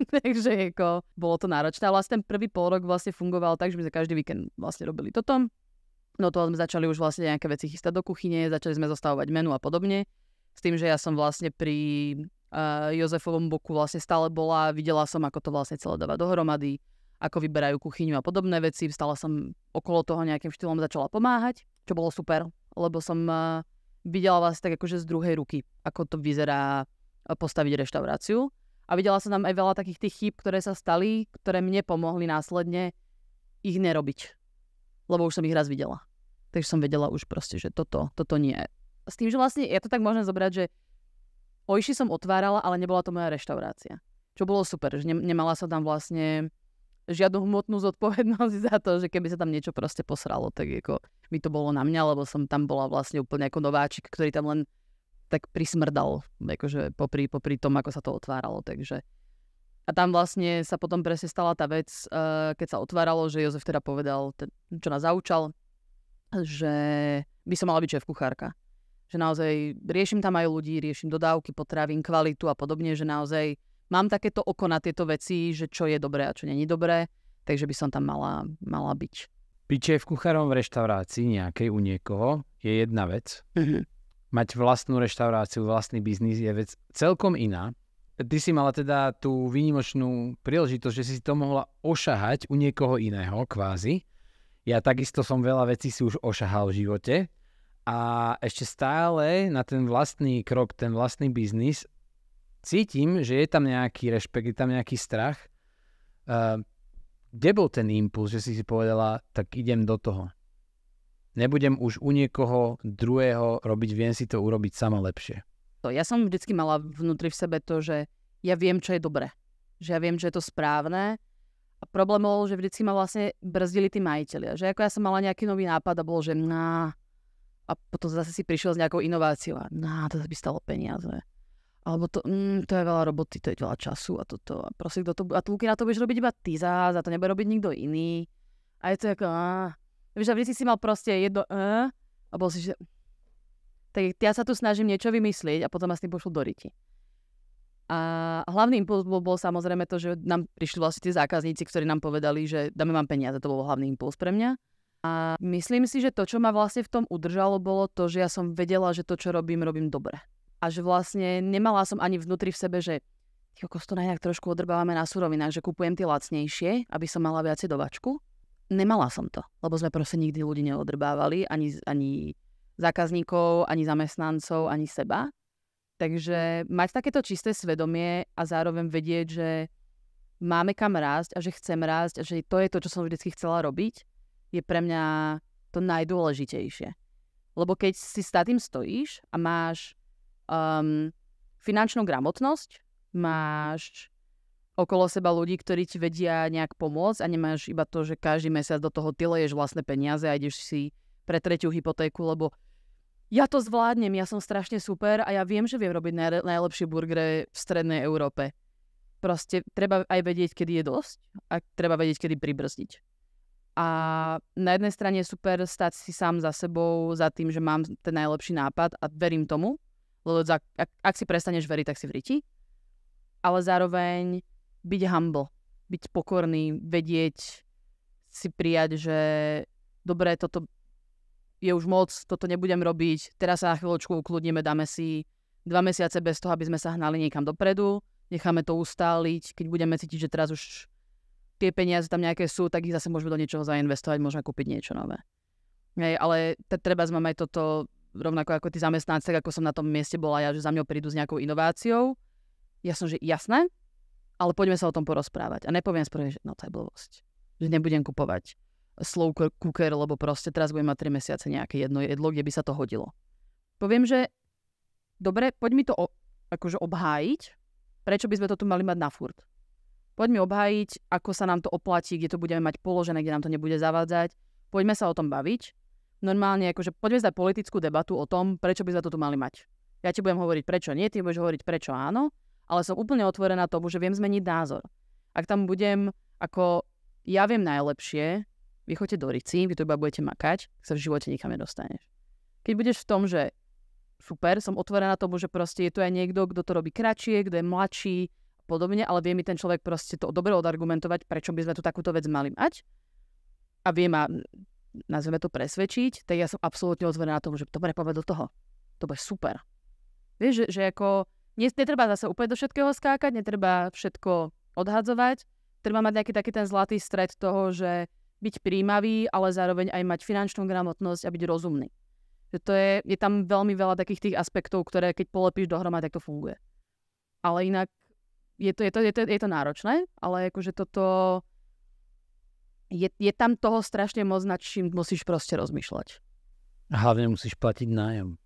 Takže ako, bolo to náročné. A vlastne ten prvý pol rok vlastne fungoval tak, že my každý víkend vlastne robili toto. No to sme začali už vlastne nejaké veci chystať do kuchyne, začali sme zostavovať menu a podobne. S tým, že ja som vlastne pri Jozefovom boku vlastne stále bola, videla som, ako to vlastne celé dáva dohromady, ako vyberajú kuchyňu a podobné veci. Stále som okolo toho nejakým štýlom začala pomáhať, čo bolo super, lebo som videla vlastne tak akože z druhej ruky, ako to vyzerá postaviť reštauráciu. A videla som tam aj veľa takých tých chýb, ktoré sa stali, ktoré mne pomohli následne ich nerobiť. Lebo už som ich raz videla. Takže som vedela už proste, že toto nie. S tým, že vlastne ja to tak môžem zobrať, že Oishi som otvárala, ale nebola to moja reštaurácia. Čo bolo super, že nemala som tam vlastne žiadnu hmotnú zodpovednosť za to, že keby sa tam niečo proste posralo, tak ako by to bolo na mňa, lebo som tam bola vlastne úplne ako nováčik, ktorý tam len tak prismrdal, akože popri tom, ako sa to otváralo, takže. A tam vlastne sa potom presne stala tá vec, keď sa otváralo, že Jozef teda povedal, čo nás zaučal, že by som mala byť šéf kuchárka. Že naozaj riešim tam aj ľudí, riešim dodávky, potravín, kvalitu a podobne, že naozaj mám takéto oko na tieto veci, že čo je dobré a čo nie je dobré, takže by som tam mala byť. Byť šéf-kuchárom v reštaurácii nejakej u niekoho je jedna vec. Mať vlastnú reštauráciu, vlastný biznis je vec celkom iná. Ty si mala teda tú výnimočnú príležitosť, že si to mohla ošahať u niekoho iného, kvázi. Ja takisto som veľa vecí si už ošahal v živote a ešte stále na ten vlastný krok, ten vlastný biznis cítim, že je tam nejaký rešpekt, je tam nejaký strach. Kde bol ten impuls, že si povedala, tak idem do toho? Nebudem už u niekoho druhého robiť, viem si to urobiť sama lepšie. Ja som vždycky mala vnútri v sebe to, že ja viem, čo je dobre. Že ja viem, čo je to správne. A problém bol, že vždycky ma vlastne brzdili tí majitelia. Že ako ja som mala nejaký nový nápad a bolo, že a potom zase si prišiel s nejakou inováciou a to by stalo peniaze. Alebo to je veľa roboty, to je veľa času a toto. A prosím, a Luky, na to budeš robiť iba ty zás, a to nebude robiť nikto iný. A je to ako Víš, a vždy si mal proste jedno a bol si, že tak ja sa tu snažím niečo vymyslieť a potom ma s tým pošlo do riti. A hlavný impuls bol samozrejme to, že nám prišli vlastne tí zákazníci, ktorí nám povedali, že dáme vám peniaze. To bol hlavný impuls pre mňa. A myslím si, že to, čo ma vlastne v tom udržalo, bolo to, že ja som vedela, že to, čo robím dobre. A že vlastne nemala som ani vnútri v sebe, že to nejak trošku odrbávame na surovinách, že kupujem tie lacnejšie, aby som mala viacej do vačku. Nemala som to, lebo sme proste nikdy ľudí neodrbávali, ani zákazníkov, ani zamestnancov, ani seba. Takže mať takéto čisté svedomie a zároveň vedieť, že máme kam rásť a že chcem rásť a že to je to, čo som vždy chcela robiť, je pre mňa to najdôležitejšie. Lebo keď si s tým stojíš a máš finančnú gramotnosť, máš okolo seba ľudí, ktorí ti vedia nejak pomôcť a nemáš iba to, že každý mesiac do toho ty leješ vlastné peniaze a ideš si pre 3. hypotéku, lebo ja to zvládnem, ja som strašne super a ja viem, že viem robiť najlepšie burgery v strednej Európe. Proste treba aj vedieť, kedy je dosť a treba vedieť, kedy pribrzdiť. A na jednej strane je super stať si sám za sebou, za tým, že mám ten najlepší nápad a verím tomu, lebo ak si prestaneš veriť, tak si v riti. Ale zároveň byť humble, byť pokorný, vedieť si prijať, že dobre, toto je už moc, toto nebudem robiť, teraz sa na chvíľočku ukludníme, dáme si 2 mesiace bez toho, aby sme sa hnali niekam dopredu, necháme to ustáliť, keď budeme cítiť, že teraz už tie peniaze tam nejaké sú, tak ich zase môžeme do niečoho zainvestovať, môžeme kúpiť niečo nové. Hej, ale treba sme aj toto, rovnako ako tí zamestnanci, ako som na tom mieste bola ja, že za mňou prídu s nejakou inováciou. Ja som, že jasné, ale poďme sa o tom porozprávať. A nepoviem sprve, že to je blbosť. Že nebudem kupovať slow cooker, lebo proste teraz budem mať 3 mesiace nejaké jedno jedlo, kde by sa to hodilo. Poviem, že dobre, poď mi to akože obhájiť, prečo by sme to tu mali mať na furt. Poď mi obhájiť, ako sa nám to oplatí, kde to budeme mať položené, kde nám to nebude zavádzať. Poďme sa o tom baviť. Normálne, akože poďme zdať politickú debatu o tom, prečo by sme to tu mali mať. Ja ti budem hovoriť, prečo nie, ty budeš hovoriť, prečo áno, ale som úplne otvorená tomu, že viem zmeniť názor. Ak tam budem, ako ja viem najlepšie, vy choďte do rici, vy to iba budete makať, sa v živote nikam nedostaneš. Keď budeš v tom, že super, som otvorená tomu, že proste je tu aj niekto, kto to robí kratšie, kto je mladší a podobne, ale vie mi ten človek proste to dobre odargumentovať, prečo by sme tu takúto vec mali mať a vie ma, nazveme to, presvedčiť, tak ja som absolútne otvorená tomu, že dobre, povedz do toho. To bude super. Vieš, že ako netreba zase úplne do všetkého skákať, netreba všetko odhadzovať, treba mať nejaký taký ten zlatý stred toho, že byť príjmavý, ale zároveň aj mať finančnú gramotnosť a byť rozumný. Že je tam veľmi veľa takých tých aspektov, ktoré keď polepíš dohromady, tak to funguje. Ale inak je to náročné, ale akože toto je tam toho strašne moc, nad čím musíš proste rozmýšľať. A hlavne musíš platiť nájom.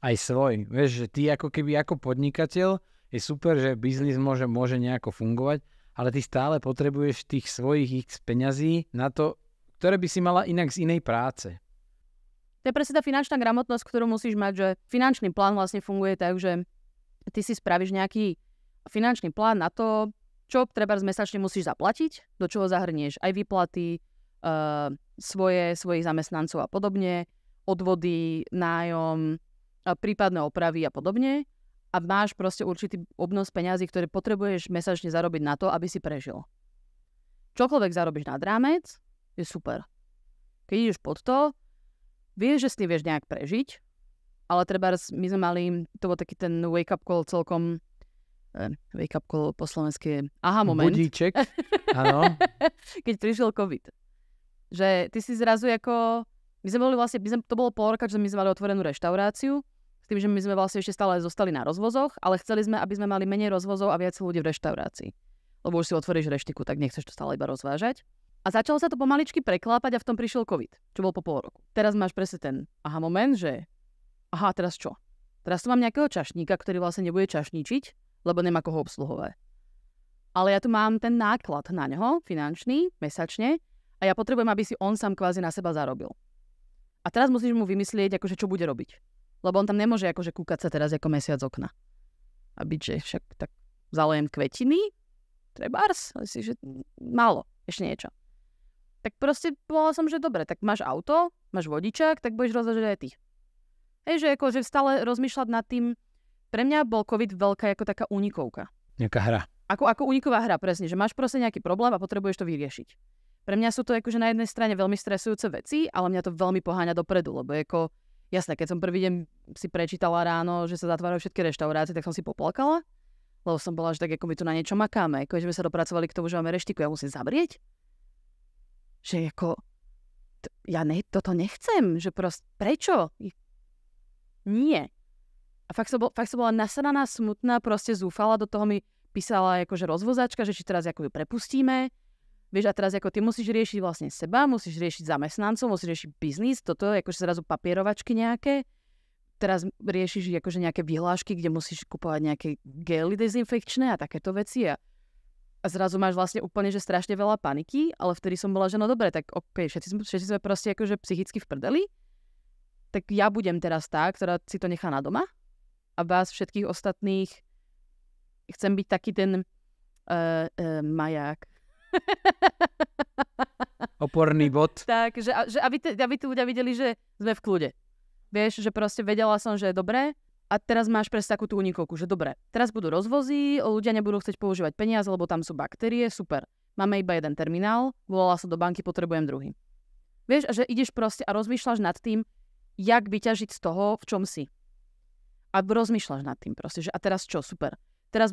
Aj svoj. Vieš, že ty ako keby ako podnikateľ je super, že biznis môže nejako fungovať, ale ty stále potrebuješ tých svojich x peňazí na to, ktoré by si mala inak z inej práce. To je presne tá finančná gramotnosť, ktorú musíš mať, že finančný plán vlastne funguje tak, že ty si spravíš nejaký finančný plán na to, čo treba mesačne musíš zaplatiť, do čoho zahrnieš aj výplaty, svojich zamestnancov a podobne, odvody, nájom, prípadné opravy a podobne. A máš proste určitý obnos peňazí, ktoré potrebuješ mesačne zarobiť na to, aby si prežil. Čokoľvek zarobíš nad rámec, je super. Keď ideš pod to, vieš, že si vieš nejak prežiť, ale treba my sme mali, to bol taký ten wake-up call celkom, wake-up call po slovensky je moment. Budíček, áno. Keď prišiel COVID. Že ty si zrazu ako, my sme boli vlastne, to bolo pol roka, že my sme mali otvorenú reštauráciu, s tým, že my sme vlastne ešte stále zostali na rozvozoch, ale chceli sme, aby sme mali menej rozvozov a viac ľudí v reštaurácii. Lebo už si otvoríš reštiku, tak nechceš to stále iba rozvážať. A začalo sa to pomaličky preklápať a v tom prišiel COVID, čo bol po pol roku. Teraz máš presne ten moment, že teraz čo? Teraz tu mám nejakého čašníka, ktorý vlastne nebude čašníčiť, lebo nemá koho obsluhovať. Ale ja tu mám ten náklad na neho, finančný, mesačne, a ja potrebujem, aby si on sám kvázi na seba zarobil. A teraz musíš mu vymyslieť, akože čo bude robiť. Lebo on tam nemôže akože kúkať sa teraz ako mesiac z okna. A byť, že však tak zalejem kvetiny, trebárs, ale si, že málo, ešte niečo. Tak proste povedala som, že dobre, tak máš auto, máš vodičák, tak budeš rozvážať aj ty. Hej, že akože stále rozmýšľať nad tým, pre mňa bol COVID veľká ako taká únikovka. Nejaká hra. Ako úniková hra, presne, že máš proste nejaký problém a potrebuješ to vyriešiť. Pre mňa sú to akože na jednej strane veľmi stresujúce veci, ale mňa to veľmi poháňa dopredu, lebo ako jasné, keď som prvý deň si prečítala ráno, že sa zatvárajú všetky reštaurácie, tak som si poplakala, lebo som bola, že tak ako my tu na niečo makáme, ako že sme sa dopracovali k tomu, že máme reštiku, ja musím zavrieť. Že ako, toto nechcem, že proste, prečo? Nie. A fakt som bola nasraná, smutná, proste zúfala, do toho mi písala akože rozvozačka, že či teraz ako ju prepustíme. Vieš, a teraz ako ty musíš riešiť vlastne seba, musíš riešiť zamestnancov, musíš riešiť biznis, toto akože zrazu papierovačky nejaké. Teraz riešiš akože nejaké vyhlášky, kde musíš kupovať nejaké gely dezinfekčné a takéto veci a zrazu máš vlastne úplne, že strašne veľa paniky, ale vtedy som bola, že no dobre, tak všetci sme proste akože psychicky v prdeli, tak ja budem teraz tá, ktorá si to nechá na doma a vás všetkých ostatných chcem byť taký ten maják. Oporný bod. Tak, že aby tí ľudia videli, že sme v kľude. Vieš, že proste vedela som, že je dobré a teraz máš presne takú tú unikovku, že dobre, teraz budú rozvozy, ľudia nebudú chcieť používať peniaze, lebo tam sú baktérie, super. Máme iba jeden terminál, volala som do banky, potrebujem druhý. Vieš, a že ideš proste a rozmýšľaš nad tým, jak vyťažiť z toho, v čom si. A rozmýšľaš nad tým proste, že a teraz čo, super. Teraz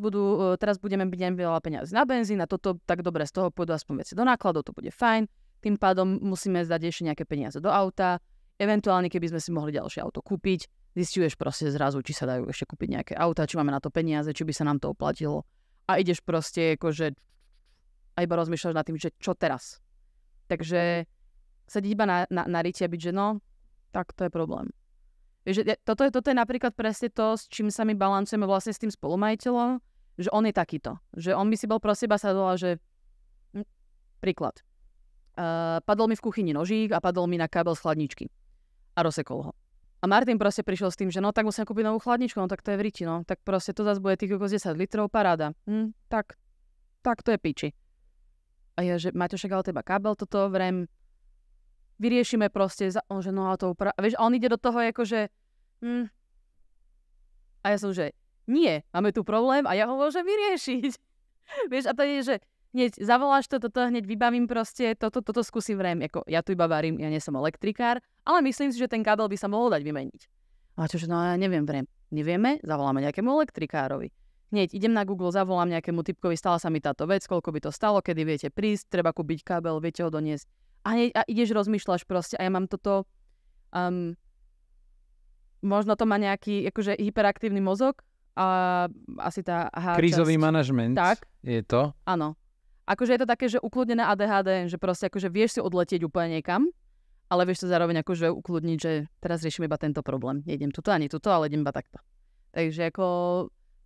budeme byť veľa peniazy na benzín a toto, tak dobre, z toho pôjdu aspoň veci do nákladov, to bude fajn. Tým pádom musíme zdať ešte nejaké peniaze do auta. Eventuálne, keby sme si mohli ďalšie auto kúpiť, zisťuješ proste zrazu, či sa dajú ešte kúpiť nejaké auta, či máme na to peniaze, či by sa nám to oplatilo. A ideš proste akože a iba rozmýšľaš nad tým, že čo teraz. Takže sedieť iba na riti a byť, že no, tak to je problém. Vieš, toto je napríklad presne to, s čím sa my balancujeme vlastne s tým spolumajiteľom, že on je takýto. Že on by si bol proste iba sadol, že príklad. Padol mi v kuchyni nožík a padol mi na kábel z chladničky. A rozsekol ho. A Martin proste prišiel s tým, že no tak musím kúpiť novú chladničku, no tak to je v riti, no. Tak proste to zase bude tých 10 litrov, paráda. Tak to je piči. A ja, že Maťo, však ale teba kábel toto vrem, vyriešime proste, on že no a to a vieš, on ide do toho akože a ja som, že nie, máme tu problém a ja ho môžem vyriešiť. Vieš, a to je, že hneď zavoláš toto, hneď vybavím proste, toto skúsim vrem, ako ja tu iba varím, ja nie som elektrikár, ale myslím si, že ten kábel by sa mohol dať vymeniť. A čo, že no ja neviem vrem. Nevieme, zavoláme nejakému elektrikárovi. Hneď idem na Google, zavolám nejakému typkovi, stala sa mi táto vec, koľko by to stalo, kedy viete prísť, treba kúpiť kábel, viete ho doniesť. A ideš, rozmýšľaš proste a ja mám toto, možno to má nejaký akože hyperaktívny mozog a asi tá krízový manažment tak, je to? Áno. Akože je to také, že ukludnené ADHD, že proste akože vieš si odletieť úplne niekam, ale vieš to zároveň akože ukludniť, že teraz riešim iba tento problém. Nejdem tuto ani tuto, ale idem iba takto. Takže ako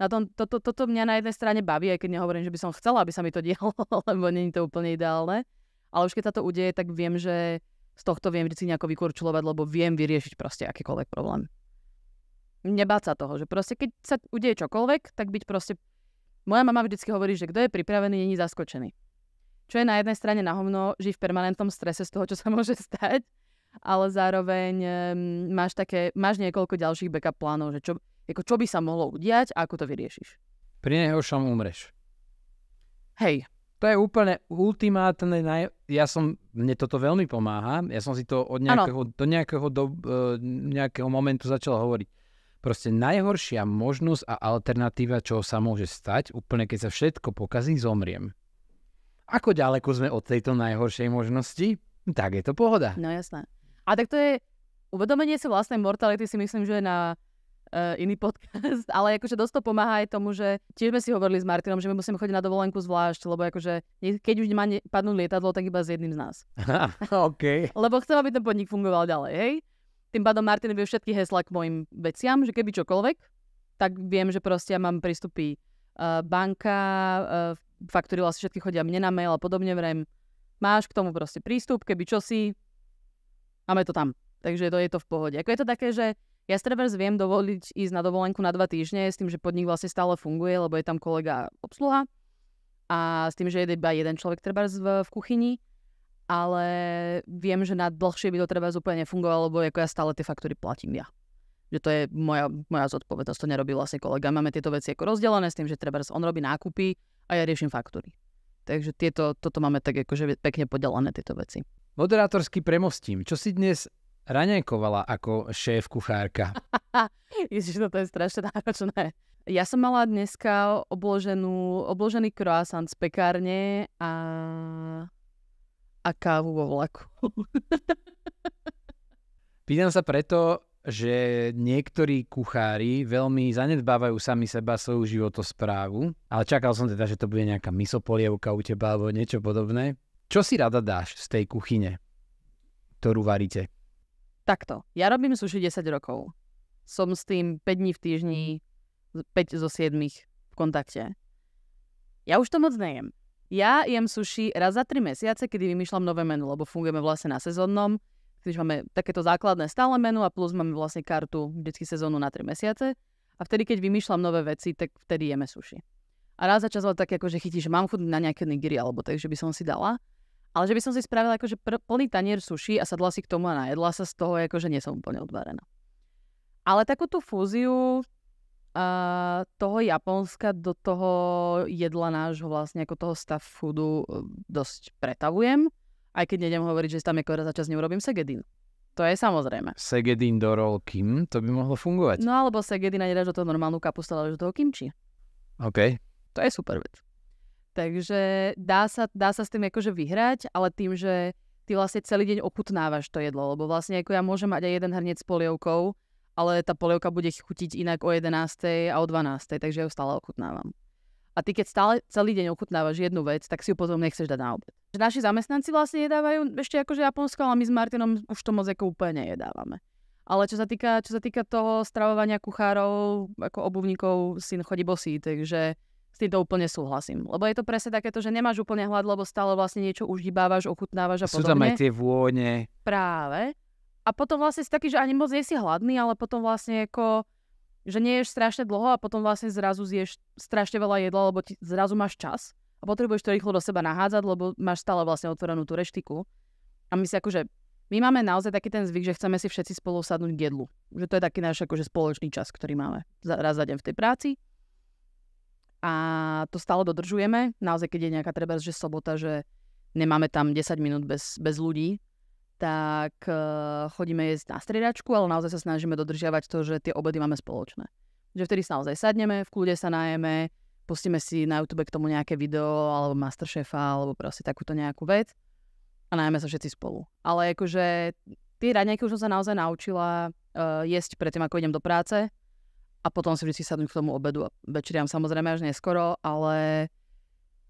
na tom, toto mňa na jednej strane baví, aj keď nehovorím, že by som chcela, aby sa mi to dialo, lebo nie je to úplne ideálne. Ale už keď sa to udeje, tak viem, že z tohto viem vždy nejako vykurčulovať, lebo viem vyriešiť proste akýkoľvek problém. Nebáť sa toho, že proste keď sa udeje čokoľvek, tak byť proste... Moja mama vždycky hovorí, že kto je pripravený, není zaskočený. Čo je na jednej strane na hovno, žiť v permanentnom strese z toho, čo sa môže stať, ale zároveň máš niekoľko ďalších backup plánov, že čo by sa mohlo udiať a ako to vyriešiš. Pri najhoršom umreš. Hej. To To je úplne ultimátne, mne toto veľmi pomáha, ja som si to od nejakého momentu začal hovoriť. Proste najhoršia možnosť a alternatíva, čo sa môže stať, úplne keď sa všetko pokazí, zomriem. Ako ďaleko sme od tejto najhoršej možnosti? Tak je to pohoda. No jasné. A tak to je uvedomenie si vlastnej mortality, si myslím, že je na iný podcast, ale akože dosť to pomáha aj tomu, že tiež sme si hovorili s Martinom, že my musíme chodiť na dovolenku zvlášť, lebo akože keď už má padnúť lietadlo, tak iba s jedným z nás. OK. Lebo chcem, aby ten podnik fungoval ďalej, hej? Tým pádom Martin vie všetky heslá k mojim veciam, že keby čokoľvek, tak viem, že proste ja mám prístupy banka, faktúry vlastne všetky chodia mne na mail a podobne, vrem, máš k tomu proste prístup, keby čosi, máme to tam. Takže to je to v pohode. Ako je to také, že ja si trebárs viem dovoliť ísť na dovolenku na 2 týždne s tým, že podnik vlastne stále funguje, lebo je tam kolega obsluha a s tým, že je iba jeden človek trebárs v kuchyni, ale viem, že na dlhšie by to trebárs úplne nefungovalo, lebo ako ja stále tie faktúry platím ja. Že to je moja zodpovednosť, to nerobí vlastne kolega. Máme tieto veci ako rozdelené s tým, že trebárs on robí nákupy a ja riešim faktúry. Takže toto máme tak akože pekne podelené tieto veci. Moderátorsky premostím. Čo si dnes raňajkovala ako šéf kuchárka? Ježiš, to je strašne náročné. Ja som mala dneska obložený croissant z pekárne a kávu vo vlaku. Pýtam sa preto, že niektorí kuchári veľmi zanedbávajú sami seba svoju životosprávu, ale čakal som teda, že to bude nejaká misopolievka u teba alebo niečo podobné. Čo si rada dáš z tej kuchyne, ktorú varíte? Takto. Ja robím sushi 10 rokov. Som s tým 5 dní v týždni, 5 zo 7 v kontakte. Ja už to moc nejem. Ja jem sushi raz za 3 mesiace, kedy vymýšľam nové menu, lebo fungujeme vlastne na sezónnom. Když máme takéto základné stále menu a plus máme vlastne kartu vždycky sezónu na 3 mesiace. A vtedy, keď vymýšľam nové veci, tak vtedy jeme sushi. A raz za čas tak akože chytí, že mám chuť na nejaké nigiri alebo tak, že by som si dala. Ale že by som si spravila akože plný tanier sushi a sadla si k tomu a najedla sa z toho, akože nie som úplne odvarená. Ale takú tú fúziu toho Japonska do toho jedla nášho vlastne ako toho staff foodu dosť pretavujem. Aj keď nejdem hovoriť, že tam ako raz za čas neurobím segedín. To je samozrejme. Segedín do rolky, to by mohlo fungovať. No alebo segedín a nedáš do toho normálnu kapustu, ale do toho kimči. OK. To je super vec. Takže dá sa s tým akože vyhrať, ale tým, že ty vlastne celý deň ochutnávaš to jedlo, lebo vlastne ako ja môžem mať aj jeden hrniec s polievkou, ale tá polievka bude chutiť inak o 11. a o 12. Takže ja ju stále ochutnávam. A ty keď stále celý deň ochutnávaš jednu vec, tak si ju potom nechceš dať na obed. Naši zamestnanci vlastne nedávajú ešte akože Japonsko, ale my s Martinom už to moc ako úplne nejedávame. Ale čo sa týka toho stravovania kuchárov, ako obuvníkov, syn chodí bosý, takže s týmto úplne súhlasím. Lebo je to presne takéto, že nemáš úplne hlad, lebo stále vlastne niečo uždíbávaš, ochutnávaš a podobne. Sú tam aj tie vône. Práve. A potom vlastne si taký, že ani moc nie si hladný, ale potom vlastne ako, že neješ strašne dlho a potom vlastne zrazu zješ strašne veľa jedla, lebo zrazu máš čas a potrebuješ to rýchlo do seba nahádzať, lebo máš stále vlastne otvorenú tú reštiku. A my si akože, my máme naozaj taký ten zvyk, že chceme si všetci spolu sadnúť k jedlu. Že to je taký náš akože spoločný čas, ktorý máme raz za deň v tej práci. A to stále dodržujeme. Naozaj, keď je nejaká trebárs, že sobota, že nemáme tam 10 minút bez ľudí, tak chodíme jesť na striedačku, ale naozaj sa snažíme dodržiavať to, že tie obedy máme spoločné. Že vtedy sa naozaj sadneme, v kľude sa najeme, pustíme si na YouTube k tomu nejaké video, alebo Masterchefa, alebo proste takúto nejakú vec a najeme sa všetci spolu. Ale akože tie raňajky už som sa naozaj naučila jesť predtým, ako idem do práce. A potom si vždy sadnúť k tomu obedu a večeriam samozrejme až neskoro, ale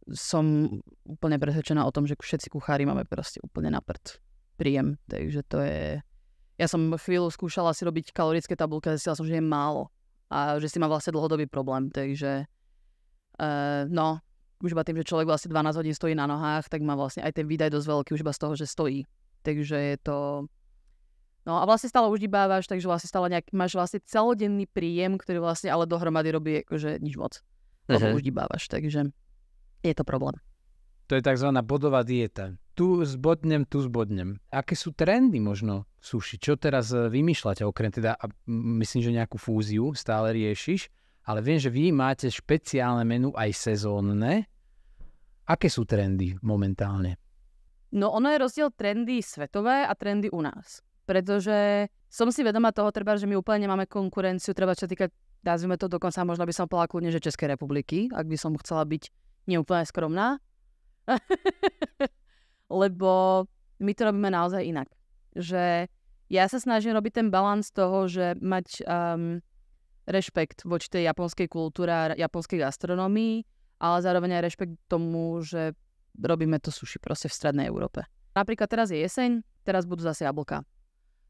som úplne presvedčená o tom, že všetci kuchári máme proste úplne na prd príjem. Takže to je... Ja som chvíľu skúšala si robiť kalorické tabulky a zistila som, že je málo. A že si má vlastne dlhodobý problém. Takže no, už iba tým, že človek vlastne 12 hodín stojí na nohách, tak má vlastne aj ten výdaj dosť veľký už iba z toho, že stojí. Takže je to... No a vlastne stále uždíbávaš, takže vlastne stále máš vlastne celodenný príjem, ktorý vlastne ale dohromady robí akože nič moc. Lebo uždíbávaš, takže je to problém. To je takzvaná bodová dieta. Tu zbodnem. Aké sú trendy možno v sushi? Čo teraz vymýšľate? Okrem teda, myslím, že nejakú fúziu stále riešiš, ale viem, že vy máte špeciálne menu aj sezónne. Aké sú trendy momentálne? No ono je rozdiel trendy svetové a trendy u nás. Pretože som si vedomá toho, že my úplne nemáme konkurenciu, čo týka, nazvime to dokonca, možno by som povedala kľudne, že Českej republiky, ak by som chcela byť neúplne skromná. Lebo my to robíme naozaj inak. Že ja sa snažím robiť ten balans toho, že mať rešpekt voči tej japonskej kultúre a japonskej gastronomii, ale zároveň aj rešpekt tomu, že robíme to sushi proste v strednej Európe. Napríklad teraz je jeseň, teraz budú zase jablká.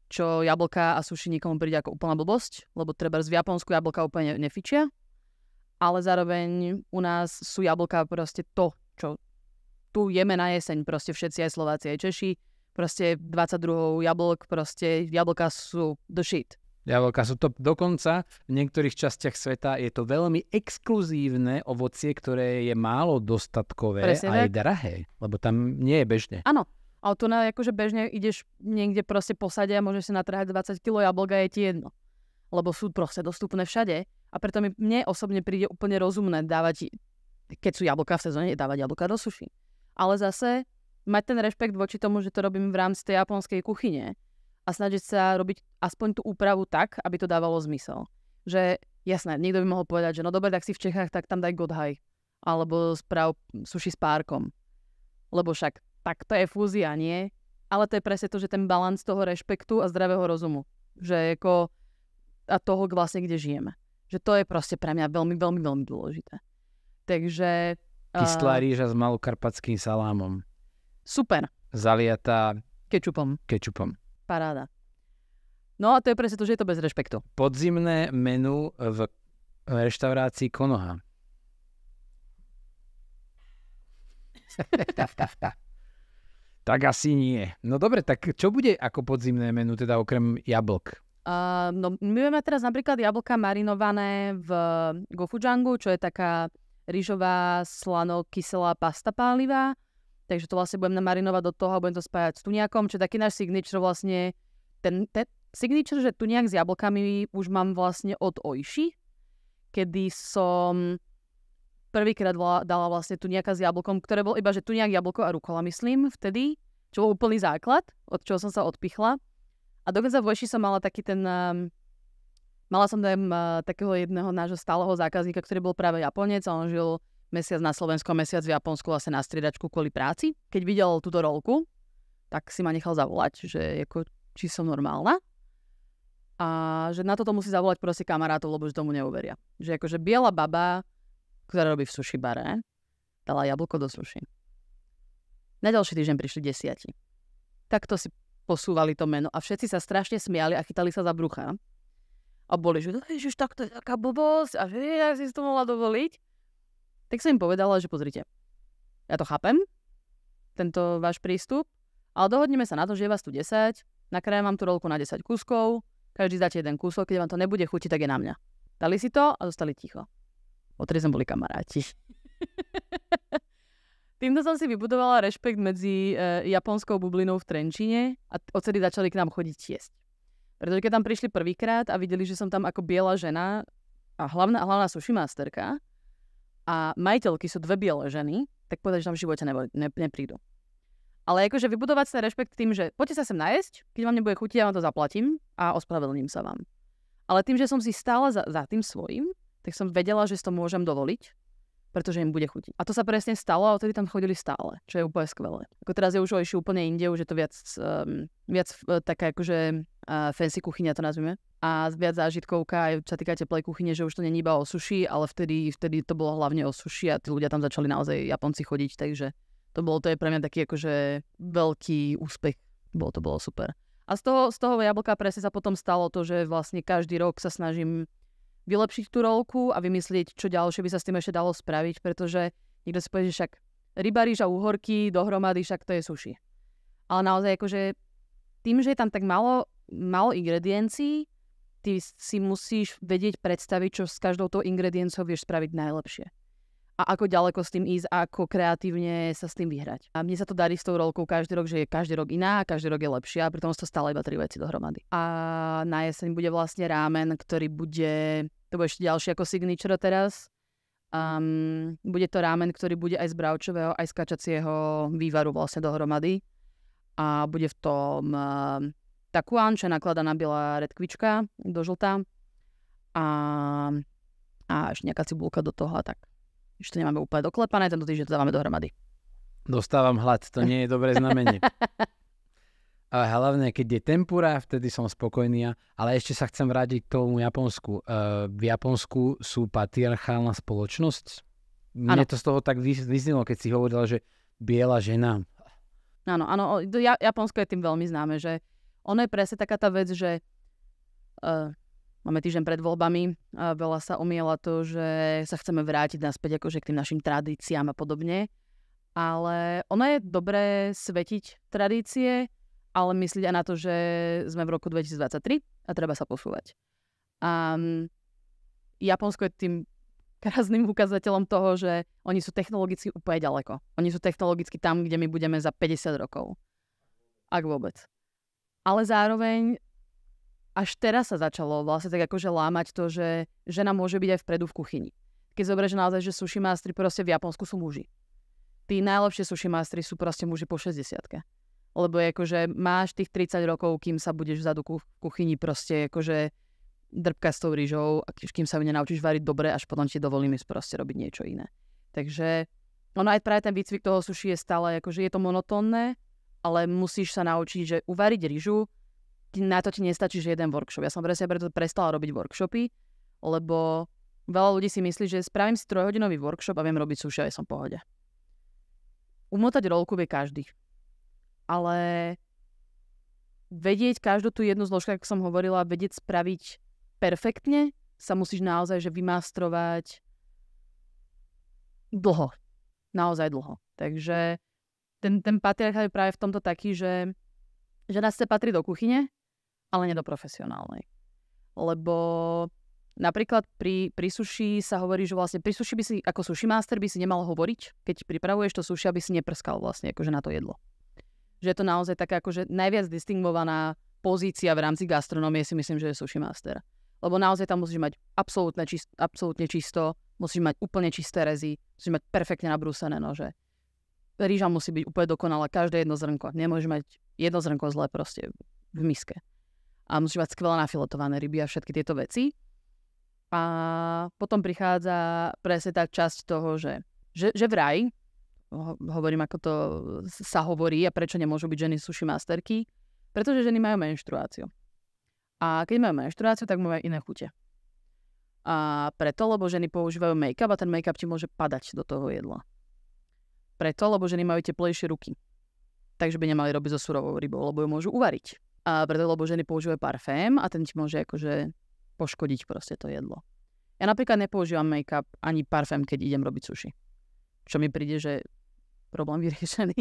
Čo jablká a sushi nikomu príde ako úplná blbosť, lebo treba v Japonsku jablká úplne nefičia, ale zároveň u nás sú jablká proste to, čo tu jeme na jeseň, proste všetci, aj Slováci, aj Češi, proste 22 jablk, proste jablká sú the shit. Jablká sú to dokonca v niektorých častiach sveta je to veľmi exkluzívne ovocie, ktoré je málo dostatkové a je drahé, lebo tam nie je bežne. Áno, ale tu akože bežne ideš niekde proste po sade a môžeš si natrhať 20 kg jablka a je ti jedno. Lebo sú proste dostupné všade a preto mne osobne príde úplne rozumné dávať, keď sú jablká v sezóne, dávať jablká do sushi. Ale zase mať ten rešpekt voči tomu, že to robím v rámci tej japonskej kuchyne a snažiť sa robiť aspoň tú úpravu tak, aby to dávalo zmysel. Že jasné, niekto by mohol povedať, že no dobre, tak si v Čechách, tak tam daj Godhaj. Alebo sprav sushi s párkom. Lebo však tak to je fúzia, nie? Ale to je presne to, že ten balans toho rešpektu a zdravého rozumu. Že ako a toho vlastne, kde žijeme. Že to je proste pre mňa veľmi, veľmi, veľmi dôležité. Takže kyslá rýža s malokarpatským salámom. Super. Zaliatá kečupom. Paráda. No a to je presne to, že je to bez rešpektu. Podzimné menu v reštaurácii Konoha. Tak asi nie. No dobre, tak čo bude ako podzimné menu, teda okrem jablk? No my máme teraz napríklad jablka marinované v gofujangu, čo je taká rýžová slano-kyselá pasta pálivá. Takže to vlastne budem namarinovať do toho a budem to spájať s tuniakom, čo je taký náš signature vlastne. Ten signature, že tuniak s jablkami už mám vlastne od Oishi, kedy som prvýkrát dala vlastne tuniaka s jablkom, ktoré bol iba, že tuniak, jablko a rukola, myslím, vtedy, čo bol úplný základ, od čoho som sa odpichla. A dokonca v Oishi som mala taký ten... Mala som tam takého jedného nášho stáleho zákazníka, ktorý bol práve Japonec a on žil mesiac na Slovensku a mesiac v Japonsku vlastne na striedačku kvôli práci. Keď videl túto rolku, tak si ma nechal zavolať, že ako, či som normálna. A že na toto musí zavolať proste kamarátov, lebo že tomu neuveria. Že akože biela baba, ktorá robí v sushi bare, dala jablko do sushi. Na ďalší týždeň prišli 10. Takto si posúvali to meno a všetci sa strašne smiali a chytali sa za brucha. A boli, že ježiš, tak to je taká blbosť a že jak si to mohla dovoliť. Tak som im povedala, že pozrite, ja to chápem, tento váš prístup, ale dohodneme sa na to, že je vás tu 10, nakrájam vám tú rolku na 10 kúskov, každý dáte jeden kúsok, keď vám to nebude chutiť, tak je na mňa. Dali si to a zostali ticho. Odtedy sme boli kamaráti. Týmto som si vybudovala rešpekt medzi japonskou bublinou v Trenčine a odtedy začali k nám chodiť jesť. Pretože keď tam prišli prvýkrát a videli, že som tam ako biela žena a hlavná sushi masterka, a majiteľky sú dve biele ženy, tak povedať, že tam v živote neprídu. Ale akože vybudovať sa rešpekt tým, že poďte sa sem najesť, keď vám nebude chutiť, ja vám to zaplatím a ospravedlním sa vám. Ale tým, že som si stála za tým svojím, tak som vedela, že si to môžem dovoliť, pretože im bude chutiť. A to sa presne stalo a odtedy tam chodili stále, čo je úplne skvelé. Ako teraz je už Oishi úplne inde, už je to viac taká akože fancy kuchyňa to nazvime. A viac zážitkovka aj čo sa týka teplej kuchyne, že už to nie je iba o sushi, ale vtedy to bolo hlavne o sushi a tí ľudia tam začali naozaj Japonci chodiť, takže to je pre mňa taký akože veľký úspech. Bolo super. A z toho jablka presne sa potom stalo to, že vlastne každý rok sa snažím vylepšiť tú rolku a vymyslieť, čo ďalšie by sa s tým ešte dalo spraviť, pretože niekto si povie, že však ryba, rýža, uhorky dohromady, však to je sushi. Ale naozaj akože tým, že je tam tak málo ingrediencií, ty si musíš vedieť predstaviť, čo s každou tou ingredienciou vieš spraviť najlepšie. A ako ďaleko s tým ísť a ako kreatívne sa s tým vyhrať. A mne sa to darí s tou rolkou každý rok, že je každý rok iná a každý rok je lepšia a pritom sú to stále iba 3 veci dohromady. A na jeseň bude vlastne rámen, ktorý bude, to bude ešte ďalší ako signature teraz. Bude to rámen, ktorý bude aj z bravčového, aj z kačacieho vývaru vlastne dohromady. A bude v tom takuán, čo je nakladaná biela redkvička do žltá. A ešte nejaká cibulka do toho a tak. Ešte nemáme úplne doklepané, tento týždeň to dávame dohromady. Dostávam hlad, to nie je dobré znamenie. A hlavne, keď je tempura, vtedy som spokojný. Ale ešte sa chcem vrátiť k tomu Japonsku. V Japonsku sú patriarchálna spoločnosť? Mne to z toho tak vyznelo, keď si hovorila, že biela žena. Áno, Japonsko je tým veľmi známe, že ono je presne taká tá vec, že máme týždeň pred voľbami a veľa sa omiela to, že sa chceme vrátiť naspäť akože k tým našim tradíciám a podobne. Ale ono je dobré svetiť tradície, ale myslieť aj na to, že sme v roku 2023 a treba sa posúvať. Japonsko je tým krázným ukazateľom toho, že oni sú technologicky úplne ďaleko. Oni sú technologicky tam, kde my budeme za 50 rokov. Ak vôbec. Ale zároveň až teraz sa začalo vlastne tak akože lámať to, že žena môže byť aj vpredu v kuchyni. Keď zoberieš naozaj, že sushi mastery proste v Japonsku sú muži. Tí najlepšie sushi mastery sú proste muži po 60-ke. Lebo akože máš tých 30 rokov, kým sa budeš vzadu v kuchyni proste akože drbka s tou rýžou, kým sa ju nenaučíš variť dobre, až potom ti dovolím ísť proste robiť niečo iné. Takže ono aj práve ten výcvik toho sushi je stále, akože je to monotónne, ale musíš sa naučiť, že uvariť rýžu, na to ti nestačí, že jeden workshop. Ja som presne preto prestala robiť workshopy, lebo veľa ľudí si myslí, že spravím si 3-hodinový workshop a viem robiť sushi a ja som v pohode. Umotať rollku vie každý. Ale vedieť každú tú jednu zložku, ako som hovorila, vedieť spraviť perfektne, sa musíš naozaj že vymastrovať dlho. Naozaj dlho. Takže ten patriarchát je práve v tomto taký, že žena chce patriť do kuchyne, ale nie do profesionálnej. Lebo napríklad pri sushi sa hovorí, že vlastne pri sushi by si, ako sushi master by si nemal hovoriť, keď pripravuješ to sushi, aby si neprskal vlastne akože na to jedlo. Že je to naozaj taká akože najviac distingovaná pozícia v rámci gastronómie, si myslím, že je sushi master. Lebo naozaj tam musíš mať absolútne čisto, musíš mať úplne čisté rezy, musíš mať perfektne nabrúsené nože. Rýža musí byť úplne dokonalá, každé jedno zrnko. Nemôžeš mať jedno zrnko zlé proste v miske. A musíš mať skvelé nafiletované ryby a všetky tieto veci. A potom prichádza presne tá časť toho, že vraj, hovorím, ako to sa hovorí a prečo nemôžu byť ženy sushi masterky, pretože ženy majú menštruáciu. A keď majú menštruáciu, tak majú iné chute. A preto, lebo ženy používajú make-up a ten make-up ti môže padať do toho jedla. Preto, lebo ženy majú teplejšie ruky. Takže by nemali robiť so surovou rybou, lebo ju môžu uvariť. A preto, lebo ženy používajú parfém a ten ti môže akože poškodiť proste to jedlo. Ja napríklad nepoužívam make-up ani parfém, keď idem robiť sushi. Čo mi príde, že problém vyriešený.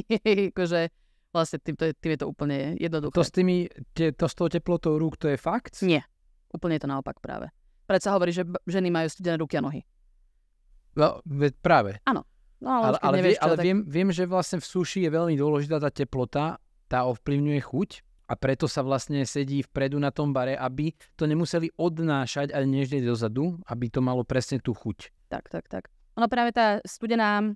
Akože vlastne tým je to úplne jednoduché. To s tou teplotou rúk, to je fakt? Nie. Úplne je to naopak práve. Preto sa hovorí, že ženy majú studené ruky a nohy. No, práve. Áno. No, ale viem, že vlastne v suši je veľmi dôležitá tá teplota, tá ovplyvňuje chuť a preto sa vlastne sedí vpredu na tom bare, aby to nemuseli odnášať a neždieť dozadu, aby to malo presne tú chuť. Tak. Ono práve tá studená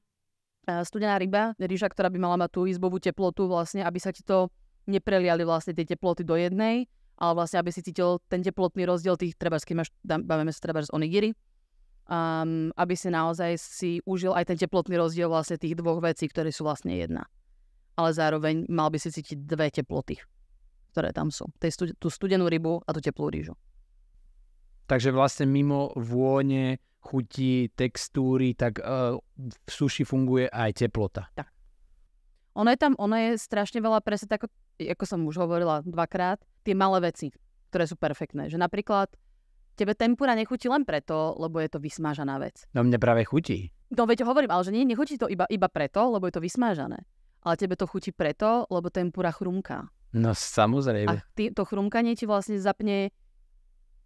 ryba, rýža, ktorá by mala mať tú izbovú teplotu vlastne, aby sa ti to nepreliali vlastne tie teploty do jednej, ale vlastne aby si cítil ten teplotný rozdiel tých, trebárs, keď máš, bavíme sa trebárs onigiri, aby si naozaj si užil aj ten teplotný rozdiel vlastne tých dvoch vecí, ktoré sú vlastne jedna. Ale zároveň mal by si cítiť dve teploty, ktoré tam sú. Tú studenú rybu a tú teplú rýžu. Takže vlastne mimo vône, chuti, textúry, tak v suši funguje aj teplota. Tak. Ono je strašne veľa presne tak, ako som už hovorila dvakrát, tie malé veci, ktoré sú perfektné. Že napríklad tebe tempura nechutí len preto, lebo je to vysmážaná vec. No mne práve chutí. No veď hovorím, ale že nechutí to iba preto, lebo je to vysmážané. Ale tebe to chutí preto, lebo tempura chrumká. No samozrejme. A to chrumkanie ti vlastne zapne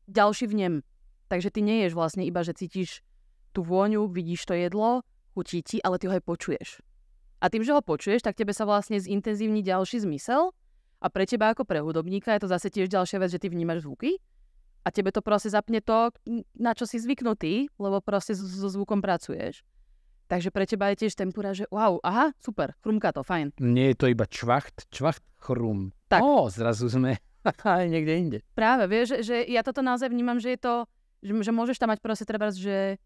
ďalší vnem. Takže ty neješ vlastne iba, že cítiš tú vôňu, vidíš to jedlo, chutí ti, ale ty ho aj počuješ. A tým, že ho počuješ, tak tebe sa vlastne zintenzívni ďalší zmysel a pre teba ako pre hudobníka je to zase tiež ďalšia vec, že ty vnímaš zvuky a tebe to proste zapne to, na čo si zvyknutý, lebo proste so zvukom pracuješ. Takže pre teba je tiež tempura, že wow, aha, super, chrumka to, fajn. Nie je to iba čvacht, chrum. Tak. Zrazu sme aj niekde inde. Práve, vieš, že ja toto naozaj vnímam, že je to, že môžeš tam mať proste trebárs, že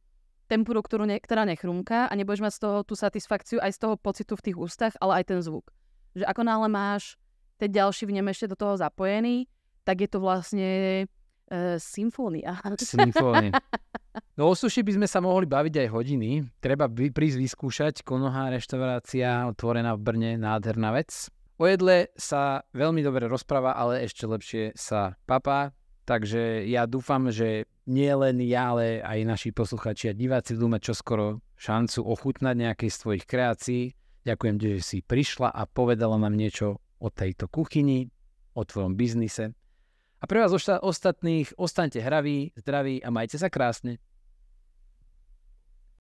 tempuru, ktorá nechrumka a nebudeš mať z toho tú satisfakciu aj z toho pocitu v tých ústach, ale aj ten zvuk. Že ako náhle máš ten ďalší vnem ešte do toho zapojený, tak je to vlastne symfónia. Symfónia. No o suši by sme sa mohli baviť aj hodiny. Treba prísť vyskúšať. Konoha reštaurácia otvorená v Brne, nádherná vec. O jedle sa veľmi dobre rozpráva, ale ešte lepšie sa papá. Takže ja dúfam, že nie len ja, ale aj naši posluchači a diváci budú mať čoskoro šancu ochutnať nejaké z tvojich kreácií. Ďakujem ti, že si prišla a povedala nám niečo o tejto kuchyni, o tvojom biznise. A pre vás ostatných, ostaňte hraví, zdraví a majte sa krásne.